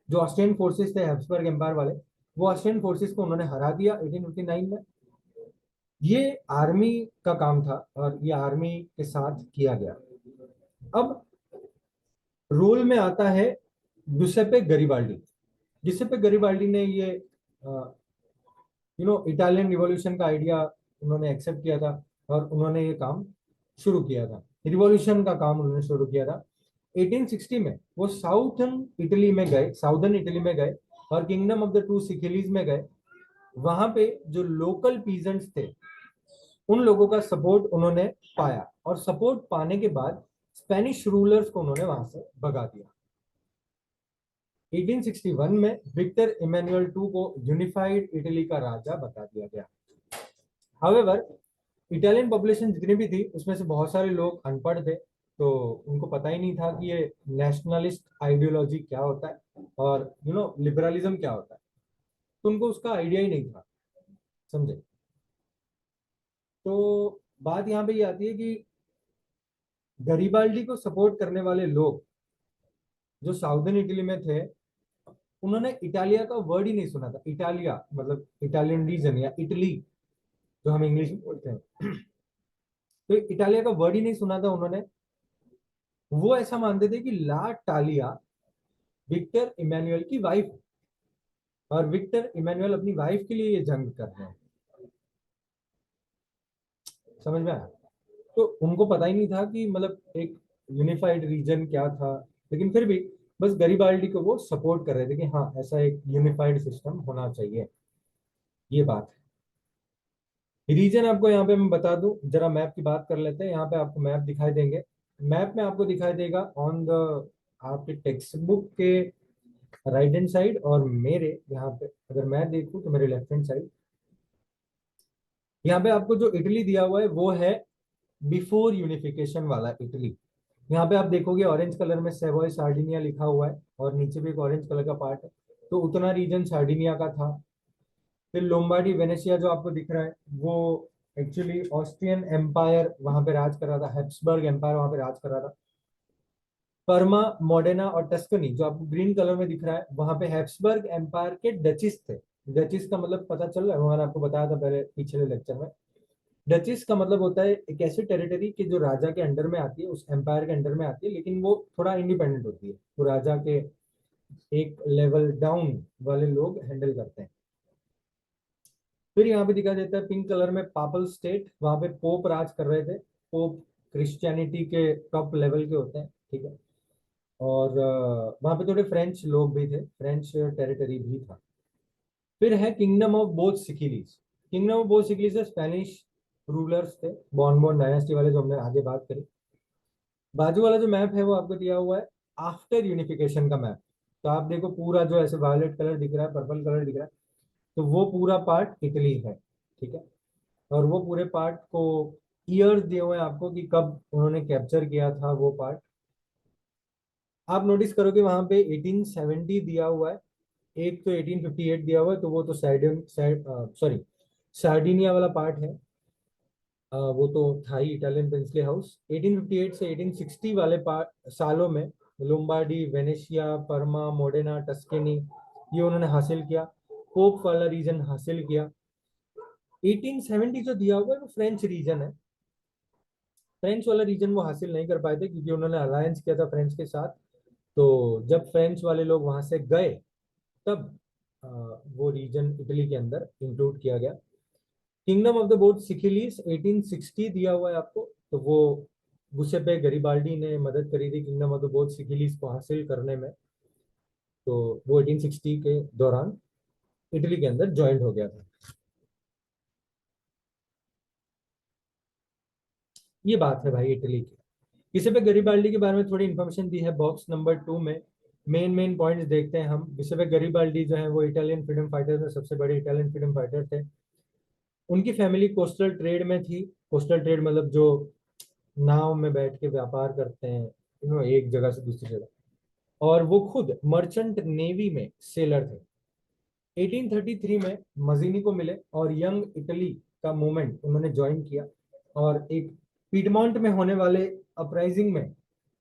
जो ऑस्ट्रियन फोर्सेस थे हैब्सबर्ग एम्पायर वाले, वो ऑस्ट्रियन फोर्सेस को उन्होंने हरा दिया 1859 में। ये आर्मी का काम था और ये आर्मी के साथ किया गया। अब रोल में आता है जुसेप्पे गरिबाल्डी। जुसेप्पे गरिबाल्डी ने ये इटालियन रिवॉल्यूशन का आइडिया उन्होंने एक्सेप्ट किया था और उन्होंने ये काम शुरू किया था, रिवॉल्यूशन का काम उन्होंने शुरू किया था। 1860 में वो साउदर्न इटली में गए और किंगडम ऑफ द टू सिकिलीज में गए। वहां पे जो लोकल पीजेंट्स थे उन लोगों का सपोर्ट उन्होंने पाया, और सपोर्ट पाने के बाद स्पेनिश रूलर्स को उन्होंने वहां से भगा दिया। 1861 में विक्टर इमैनुअल टू को यूनिफाइड इटली का राजा बता दिया गया। हाउएवर, इटालियन पॉपुलेशन जितनी भी थी उसमें से बहुत सारे लोग अनपढ़ थे, तो उनको पता ही नहीं था कि ये नेशनलिस्ट आइडियोलॉजी क्या होता है और लिबरलिज्म क्या होता है, तो उनको उसका आइडिया ही नहीं था, समझे। तो बात यहाँ पे ये आती है कि गरीबाल्डी को सपोर्ट करने वाले लोग जो साउदर्न इटली में थे, उन्होंने इटालिया का वर्ड ही नहीं सुना था। इटालिया मतलब इटालियन रीजन या इटली जो हम इंग्लिश में बोलते हैं, तो इटालिया का वर्ड ही नहीं सुना था उन्होंने। वो ऐसा मानते थे कि ला टालिया विक्टर इमैनुअल की वाइफ है, और विक्टर इमैनुअल अपनी वाइफ के लिए ये जंग कर रहे हैं। समझ में आया? तो उनको पता ही नहीं था कि मतलब एक यूनिफाइड रीजन क्या था, लेकिन फिर भी बस गरीबाल्डी को वो सपोर्ट कर रहे थे कि हाँ ऐसा एक यूनिफाइड सिस्टम होना चाहिए। ये बात है। रीजन आपको यहाँ पे मैं बता दूं, जरा मैप की बात कर लेते हैं। यहाँ पे आपको मैप दिखाई देंगे। मैप में आपको दिखाई देगा ऑन द आपके टेक्स्ट बुक के राइट हैंड साइड, और मेरे यहाँ पे अगर मैं देखूं तो मेरे लेफ्ट हैंड साइड, यहाँ पे आपको जो इटली दिया हुआ है वो है बिफोर यूनिफिकेशन वाला इटली। यहाँ पे आप देखोगे ऑरेंज कलर में सेवोय सार्डिनिया लिखा हुआ है, और नीचे भी एक ऑरेंज कलर का पार्ट है, तो उतना रीजन सार्डिनिया का था। फिर लोम्बार्डी वेनेशिया जो आपको दिख रहा है वो एक्चुअली ऑस्ट्रियन एम्पायर वहां पे राज कर रहा था, हैब्सबर्ग एम्पायर वहां पे राज कर रहा था। पर्मा, मॉडेना और टस्कनी जो आपको ग्रीन कलर में दिख रहा है, वहां पे हैब्सबर्ग एम्पायर के डचिस थे। डचिस का मतलब पता चल रहा है, वो मैंने आपको बताया था पहले पिछले लेक्चर में। डचिस का मतलब होता है एक ऐसी टेरिटरी कि जो राजा के अंडर में आती है, उस एम्पायर के अंडर में आती है, लेकिन वो थोड़ा इंडिपेंडेंट होती है, तो राजा के एक लेवल डाउन वाले लोग हैंडल करते हैं। फिर यहाँ पे दिखा देता है पिंक कलर में पापल स्टेट, वहां पे पोप राज कर रहे थे। पोप क्रिश्चियनिटी के टॉप लेवल के होते हैं, ठीक है। और वहां पे थोड़े फ्रेंच लोग भी थे, फ्रेंच टेरिटरी भी था। फिर है kingdom of both Sicilies. Kingdom of both Sicilies से स्पेनिश रूलर्स थे, बॉर्नबोन डायनेस्टी वाले, जो हमने आगे बात करी। बाजू वाला जो मैप है वो आपको दिया हुआ है आफ्टर यूनिफिकेशन का मैप। तो आप देखो पूरा जो ऐसे वायलेट कलर दिख रहा है, पर्पल कलर दिख रहा है, तो वो पूरा पार्ट इटली है, ठीक है। और वो पूरे पार्ट को ईयर्स दिए हुए हैं आपको कि कब उन्होंने कैप्चर किया था वो पार्ट। आप नोटिस करोगे वहां पे 1870 दिया हुआ है, एक तो 1858 दिया हुआ है, तो वो तो सॉरी सार्डिनिया वाला पार्ट है। वो तो था ही इटालियन प्रिंसली हाउस। 1858 से 1860 वाले सालों में लोम्बार्डी, वेनेशिया, परमा, मोडेना, टस्केनी ये उन्होंने हासिल किया। पोप वाला रीजन हासिल किया। 1870 जो दिया हुआ है वो फ्रेंच रीजन है। फ्रेंच वाला रीजन वो हासिल नहीं कर पाए थे क्योंकि उन्होंने अलायंस किया था फ्रेंच के साथ। तो जब फ्रेंच वाले लोग वहां से गए तब वो रीजन इटली के अंदर इंक्लूड किया गया। किंगडम ऑफ द बोथ सिकिलीज 1860 दिया हुआ है आपको, तो वो गुसेपे गरीबाल्डी ने मदद करी थी किंगडम ऑफ द बोथ सिकिलीज को हासिल करने में। तो वो 1860 के दौरान इटली के अंदर ज्वाइंट हो गया था। ये बात है भाई इटली की। गिुसेppe गरीबाल्डी के बारे में थोड़ी इन्फॉर्मेशन दी है बॉक्स नंबर 2 में। मेन मेन पॉइंट्स देखते हैं हम। गिुसेppe गरीबाल्डी जो है वो इटालियन फ्रीडम फाइटर में सबसे बड़े इटालियन फ्रीडम फाइटर थे। उनकी फैमिली कोस्टल ट्रेड में थी। कोस्टल ट्रेड मतलब जो नाव में बैठ के व्यापार करते हैं, एक जगह से दूसरी जगह। और वो खुद मर्चेंट नेवी में सेलर थे। 1833 में मजीनी को मिले और यंग इटली का मूवमेंट उन्होंने ज्वाइन किया, और एक पीडमोंट में होने वाले अपराइजिंग में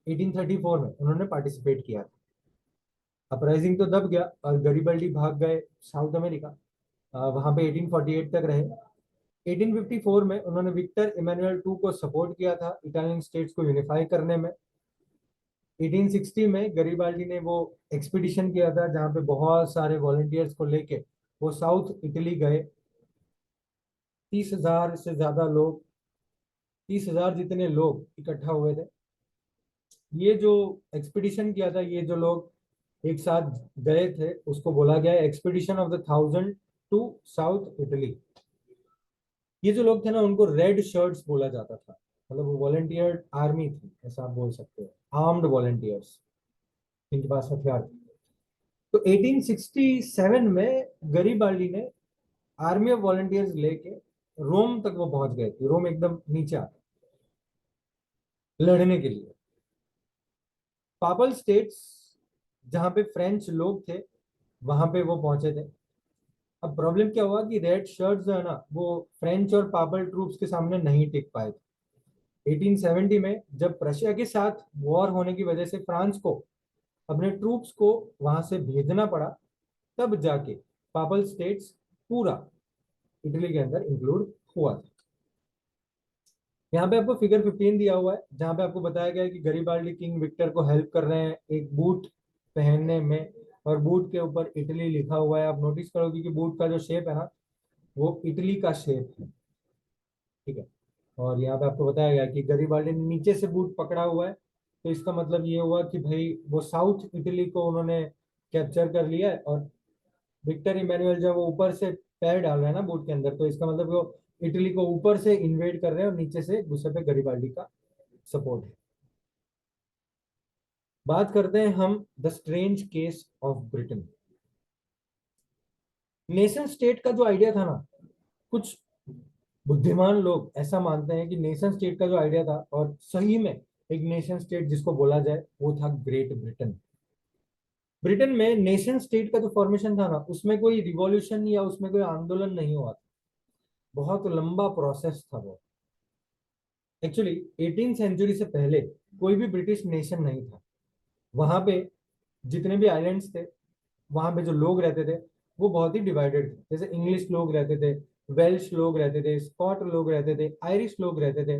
1834 में उन्होंने पार्टिसिपेट किया था। अपराइजिंग तो दब गया और गरीबल्डी भाग गए साउथ अमेरिका। वहां पे 1848 तक रहे। 1854 में उन्होंने विक्टर इमैनुअल टू को सपोर्ट किया था इटालियन स्टेट्स को यूनिफाई करने में। 1860 में गरीबाल्डी ने वो एक्सपीडिशन किया था जहां पे बहुत सारे वॉलंटियर्स को लेके वो साउथ इटली गए। 30,000 से ज्यादा लोग, 30,000 जितने लोग इकट्ठा हुए थे। ये जो एक्सपीडिशन किया था, ये जो लोग एक साथ गए थे, उसको बोला गया expedition of the 1000 to south Italy. ये जो लोग थे ना, उनको रेड शर्ट्स बोला जाता था, मतलब वो वॉलंटियर आर्मी थी, ऐसा आप बोल सकते हो, आर्म्ड वॉलंटियर्स, इनके पास हथियार थे। तो 1867 में गरीबाल्डी ने आर्मी ऑफ वॉलंटियर्स लेके रोम तक वो पहुंच गए थे। रोम एकदम नीचे आता, लड़ने के लिए। पापल स्टेट्स, जहां पे फ्रेंच लोग थे, वहां पे वो पहुंचे थे। अब प्रॉब्लम क्या हुआ कि रेड शर्ट जो है ना, वो फ्रेंच और पापल ट्रूप्स के सामने नहीं टिक पाए थे। 1870 में जब प्रशिया के साथ वॉर होने की वजह से फ्रांस को अपने ट्रूप्स को वहां से भेजना पड़ा, तब जाके पापल स्टेट्स पूरा इटली के अंदर इंक्लूड हुआ था। यहाँ पे आपको फिगर 15 दिया हुआ है, जहां पे आपको बताया गया है कि गरीबाल्डी किंग विक्टर को हेल्प कर रहे हैं एक बूट पहनने में, और बूट के ऊपर इटली लिखा हुआ है। आप नोटिस करोगे कि बूट का जो शेप है ना, वो इटली का शेप है, ठीक है। और यहाँ पे आपको बताया गया कि गरीबाल्डी ने नीचे से बूट पकड़ा हुआ है, तो इसका मतलब ये हुआ कि भाई वो साउथ इटली को उन्होंने कैप्चर कर लिया है, और विक्टर इमैनुअल जब वो ऊपर से पैर डाल रहे हैं ना बूट के अंदर, तो इसका मतलब वो इटली को ऊपर से इन्वेड कर रहे हैं और नीचे से गुस्से पे गरीबाल्डी का सपोर्ट है। बात करते हैं हम the strange case of Britain. Nation state का जो आइडिया था ना, कुछ बुद्धिमान लोग ऐसा मानते हैं कि नेशन स्टेट का जो आइडिया था, और सही में एक नेशन स्टेट जिसको बोला जाए, वो था ग्रेट ब्रिटेन। ब्रिटेन में नेशन स्टेट का जो फॉर्मेशन था ना, उसमें कोई रिवॉल्यूशन या उसमें कोई आंदोलन नहीं हुआ था, बहुत लंबा प्रोसेस था वो। एक्चुअली 18 सेंचुरी से पहले कोई भी ब्रिटिश नेशन नहीं था। वहां पे जितने भी आइलैंड्स थे, वहां पे जो लोग रहते थे, वो बहुत ही डिवाइडेड थे। जैसे इंग्लिश लोग रहते थे, वेल्श लोग रहते थे, स्कॉट लोग रहते थे, आयरिश लोग रहते थे।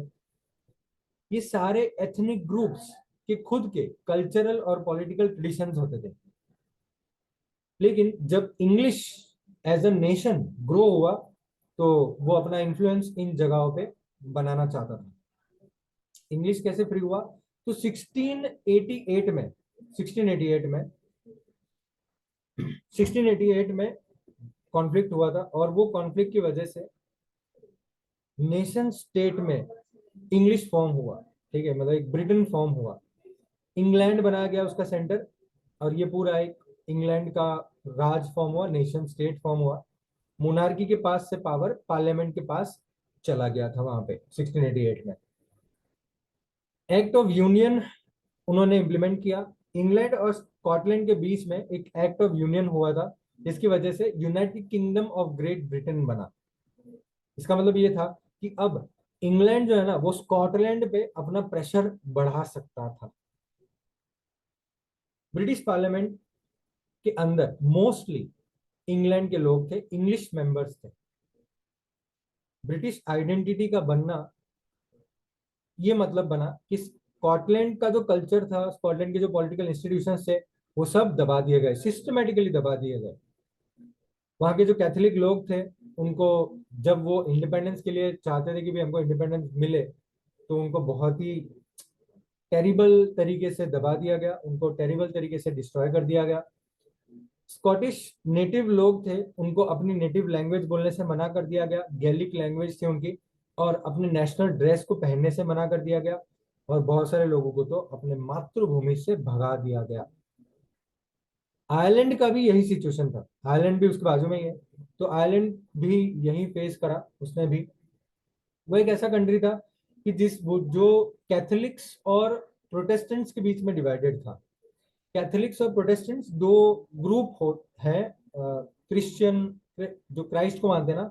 ये सारे एथनिक ग्रुप्स के खुद के कल्चरल और पॉलिटिकल ट्रेडिशंस होते थे। लेकिन जब English as a nation grow हुआ, तो वो अपना इन्फ्लुएंस इन जगहों पे बनाना चाहता था। इंग्लिश कैसे फ्री हुआ? तो 1688 में 1688 में 1688 में कॉन्फ्लिक्ट हुआ था, और वो कॉन्फ्लिक्ट की वजह से नेशन स्टेट में इंग्लिश फॉर्म हुआ, ठीक है, मतलब एक ब्रिटेन फॉर्म हुआ। इंग्लैंड बनाया गया उसका सेंटर, और ये पूरा एक इंग्लैंड का राज फॉर्म हुआ, नेशन स्टेट फॉर्म हुआ। मोनार्की के पास से पावर पार्लियामेंट के पास चला गया था वहां पे 1688 में। एक्ट ऑफ यूनियन उन्होंने इंप्लीमेंट किया। इंग्लैंड और स्कॉटलैंड के बीच में एक एक्ट ऑफ यूनियन हुआ था, जिसकी वजह से United kingdom of great Britain बना। इसका मतलब ये था कि अब इंग्लैंड जो है ना, वो स्कॉटलैंड पे अपना प्रेशर बढ़ा सकता था। ब्रिटिश पार्लियामेंट के अंदर मोस्टली इंग्लैंड के लोग थे, इंग्लिश मेंबर्स थे। ब्रिटिश आइडेंटिटी का बनना ये मतलब बना कि स्कॉटलैंड का जो कल्चर था, स्कॉटलैंड के जो पॉलिटिकल इंस्टीट्यूशंस थे, वो सब दबा दिए गए, सिस्टमेटिकली दबा दिए गए। वहां के जो कैथोलिक लोग थे, उनको जब वो इंडिपेंडेंस के लिए चाहते थे कि भी हमको इंडिपेंडेंस मिले, तो उनको बहुत ही टेरिबल तरीके से दबा दिया गया, उनको टेरिबल तरीके से डिस्ट्रॉय कर दिया गया। स्कॉटिश नेटिव लोग थे, उनको अपनी नेटिव लैंग्वेज बोलने से मना कर दिया गया, गैलिक लैंग्वेज थी उनकी, और अपने नेशनल ड्रेस को पहनने से मना कर दिया गया, और बहुत सारे लोगों को तो अपने मातृभूमि से भगा दिया गया। आयरलैंड का भी यही सिचुएशन था, आयरलैंड भी उसके बाजू में ही है, तो आयरलैंड भी यही फेस करा उसने भी। वो एक ऐसा कंट्री था कि जो कैथोलिक्स और प्रोटेस्टेंट्स के बीच में डिवाइडेड था। कैथोलिक्स और प्रोटेस्टेंट्स दो ग्रुप हैं। क्रिश्चियन जो क्राइस्ट को मानते हैं ना,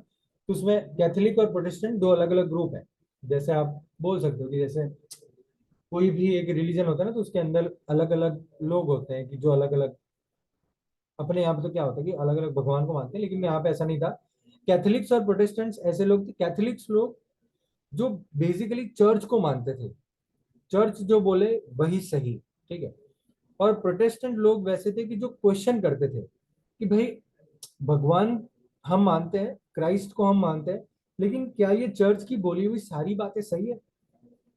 तो उसमें कैथोलिक और प्रोटेस्टेंट दो अलग अलग ग्रुप हैं। जैसे आप बोल सकते हो कि जैसे कोई भी एक रिलीजन होता है ना, तो उसके अंदर अलग अलग लोग होते हैं कि जो अलग अलग, अपने यहाँ पे तो क्या होता है कि अलग अलग भगवान को मानते हैं, लेकिन यहाँ पे ऐसा नहीं था। कैथोलिक्स और प्रोटेस्टेंट्स ऐसे लोग थे, कैथोलिक्स लोग जो बेसिकली चर्च को मानते थे, चर्च जो बोले वही सही, ठीक है। और प्रोटेस्टेंट लोग वैसे थे कि जो क्वेश्चन करते थे कि भाई भगवान हम मानते हैं, क्राइस्ट को हम मानते हैं, लेकिन क्या ये चर्च की बोली हुई सारी बातें सही है?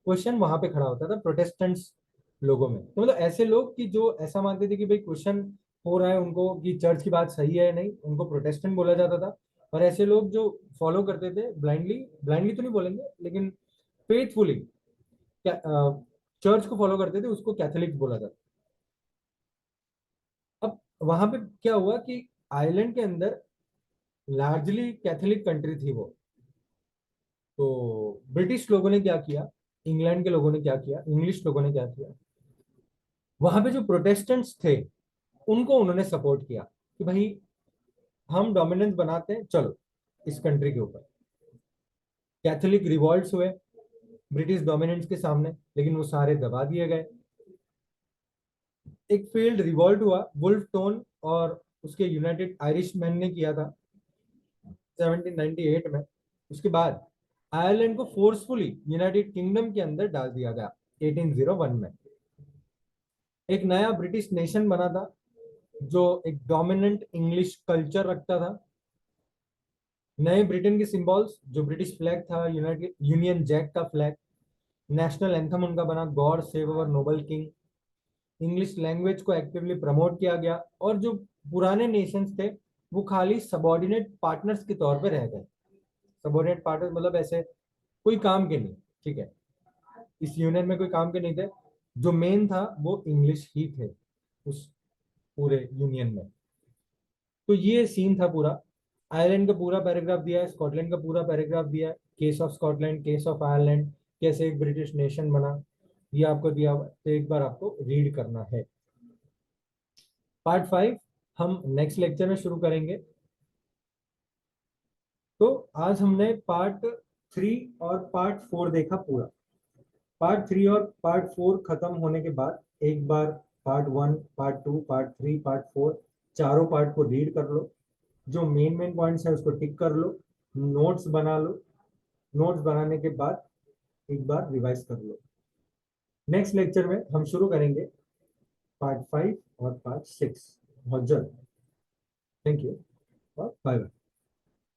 क्वेश्चन वहां पे खड़ा होता था प्रोटेस्टेंट्स लोगों में। तो मतलब ऐसे लोग कि जो ऐसा मानते थे कि भाई क्वेश्चन हो रहा है उनको कि चर्च की बात सही है या नहीं, उनको प्रोटेस्टेंट बोला जाता था। और ऐसे लोग जो फॉलो करते थे ब्लाइंडली, ब्लाइंडली तो नहीं बोलेंगे लेकिन फेथफुली चर्च को फॉलो करते थे, उसको कैथोलिक बोला जाता। अब वहां पे क्या हुआ कि आयरलैंड के अंदर लार्जली कैथोलिक कंट्री थी वो। तो ब्रिटिश लोगों ने क्या किया, इंग्लैंड के लोगों ने क्या किया, इंग्लिश लोगों ने क्या किया, वहां पे जो प्रोटेस्टेंट्स थे उनको उन्होंने सपोर्ट किया कि भाई हम डोमिनेंस बनाते हैं, चलो इस कंट्री के ऊपर। कैथोलिक रिवॉल्ट्स हुए ब्रिटिश डोमिनेंस के सामने, लेकिन वो सारे दबा दिए गए। एक फील्ड रिवॉल्ट हुआ वुल्फ टोन और उसके यूनाइटेड आयरिश मैन ने किया था 1798 में। उसके बाद आयरलैंड को फोर्सफुली यूनाइटेड किंगडम के अंदर डाल दिया गया 1801 में। एक नया ब्रिटिश नेशन बना था जो एक डोमिनेंट इंग्लिश कल्चर रखता था। नए ब्रिटेन के सिंबल्स, जो ब्रिटिश फ्लैग था, यूनाइटेड यूनियन जैक का फ्लैग, नेशनल एंथम उनका बना God save our Nobel king. English language को एक्टिवली प्रमोट किया गया। और जो पुराने नेशंस थे वो खाली सबॉर्डिनेट पार्टनर्स के तौर पे रह गए। सबॉर्डिनेट पार्टनर मतलब ऐसे कोई काम के नहीं, ठीक है, इस यूनियन में कोई काम के नहीं थे। जो मेन था वो इंग्लिश ही थे उस पूरे यूनियन में। तो ये सीन था पूरा। आयरलैंड का पूरा पैराग्राफ दिया है, स्कॉटलैंड का पूरा पैराग्राफ दिया है, case of Scotland, case of Ireland, कैसे एक ब्रिटिश नेशन बना, ये आपको दिया हुआ है। तो एक बार आपको रीड करना है। पार्ट 5 हम नेक्स्ट लेक्चर में शुरू करेंगे। तो आज हमने पार्ट 3 और पार्ट 4 देखा पूरा। पार्ट 3 और पार्ट 4 खत्म होने के बाद एक बार पार्ट 1, पार्ट 2, पार्ट 3, पार्ट 4 चारों पार्ट को रीड कर लो। जो मेन मेन पॉइंट्स है उसको टिक कर लो, नोट्स बना लो। नोट्स बनाने के बाद एक बार रिवाइज कर लो। नेक्स्ट लेक्चर में हम शुरू करेंगे पार्ट 5 और पार्ट 6 बहुत जल्द। थैंक यू और बाय बाय।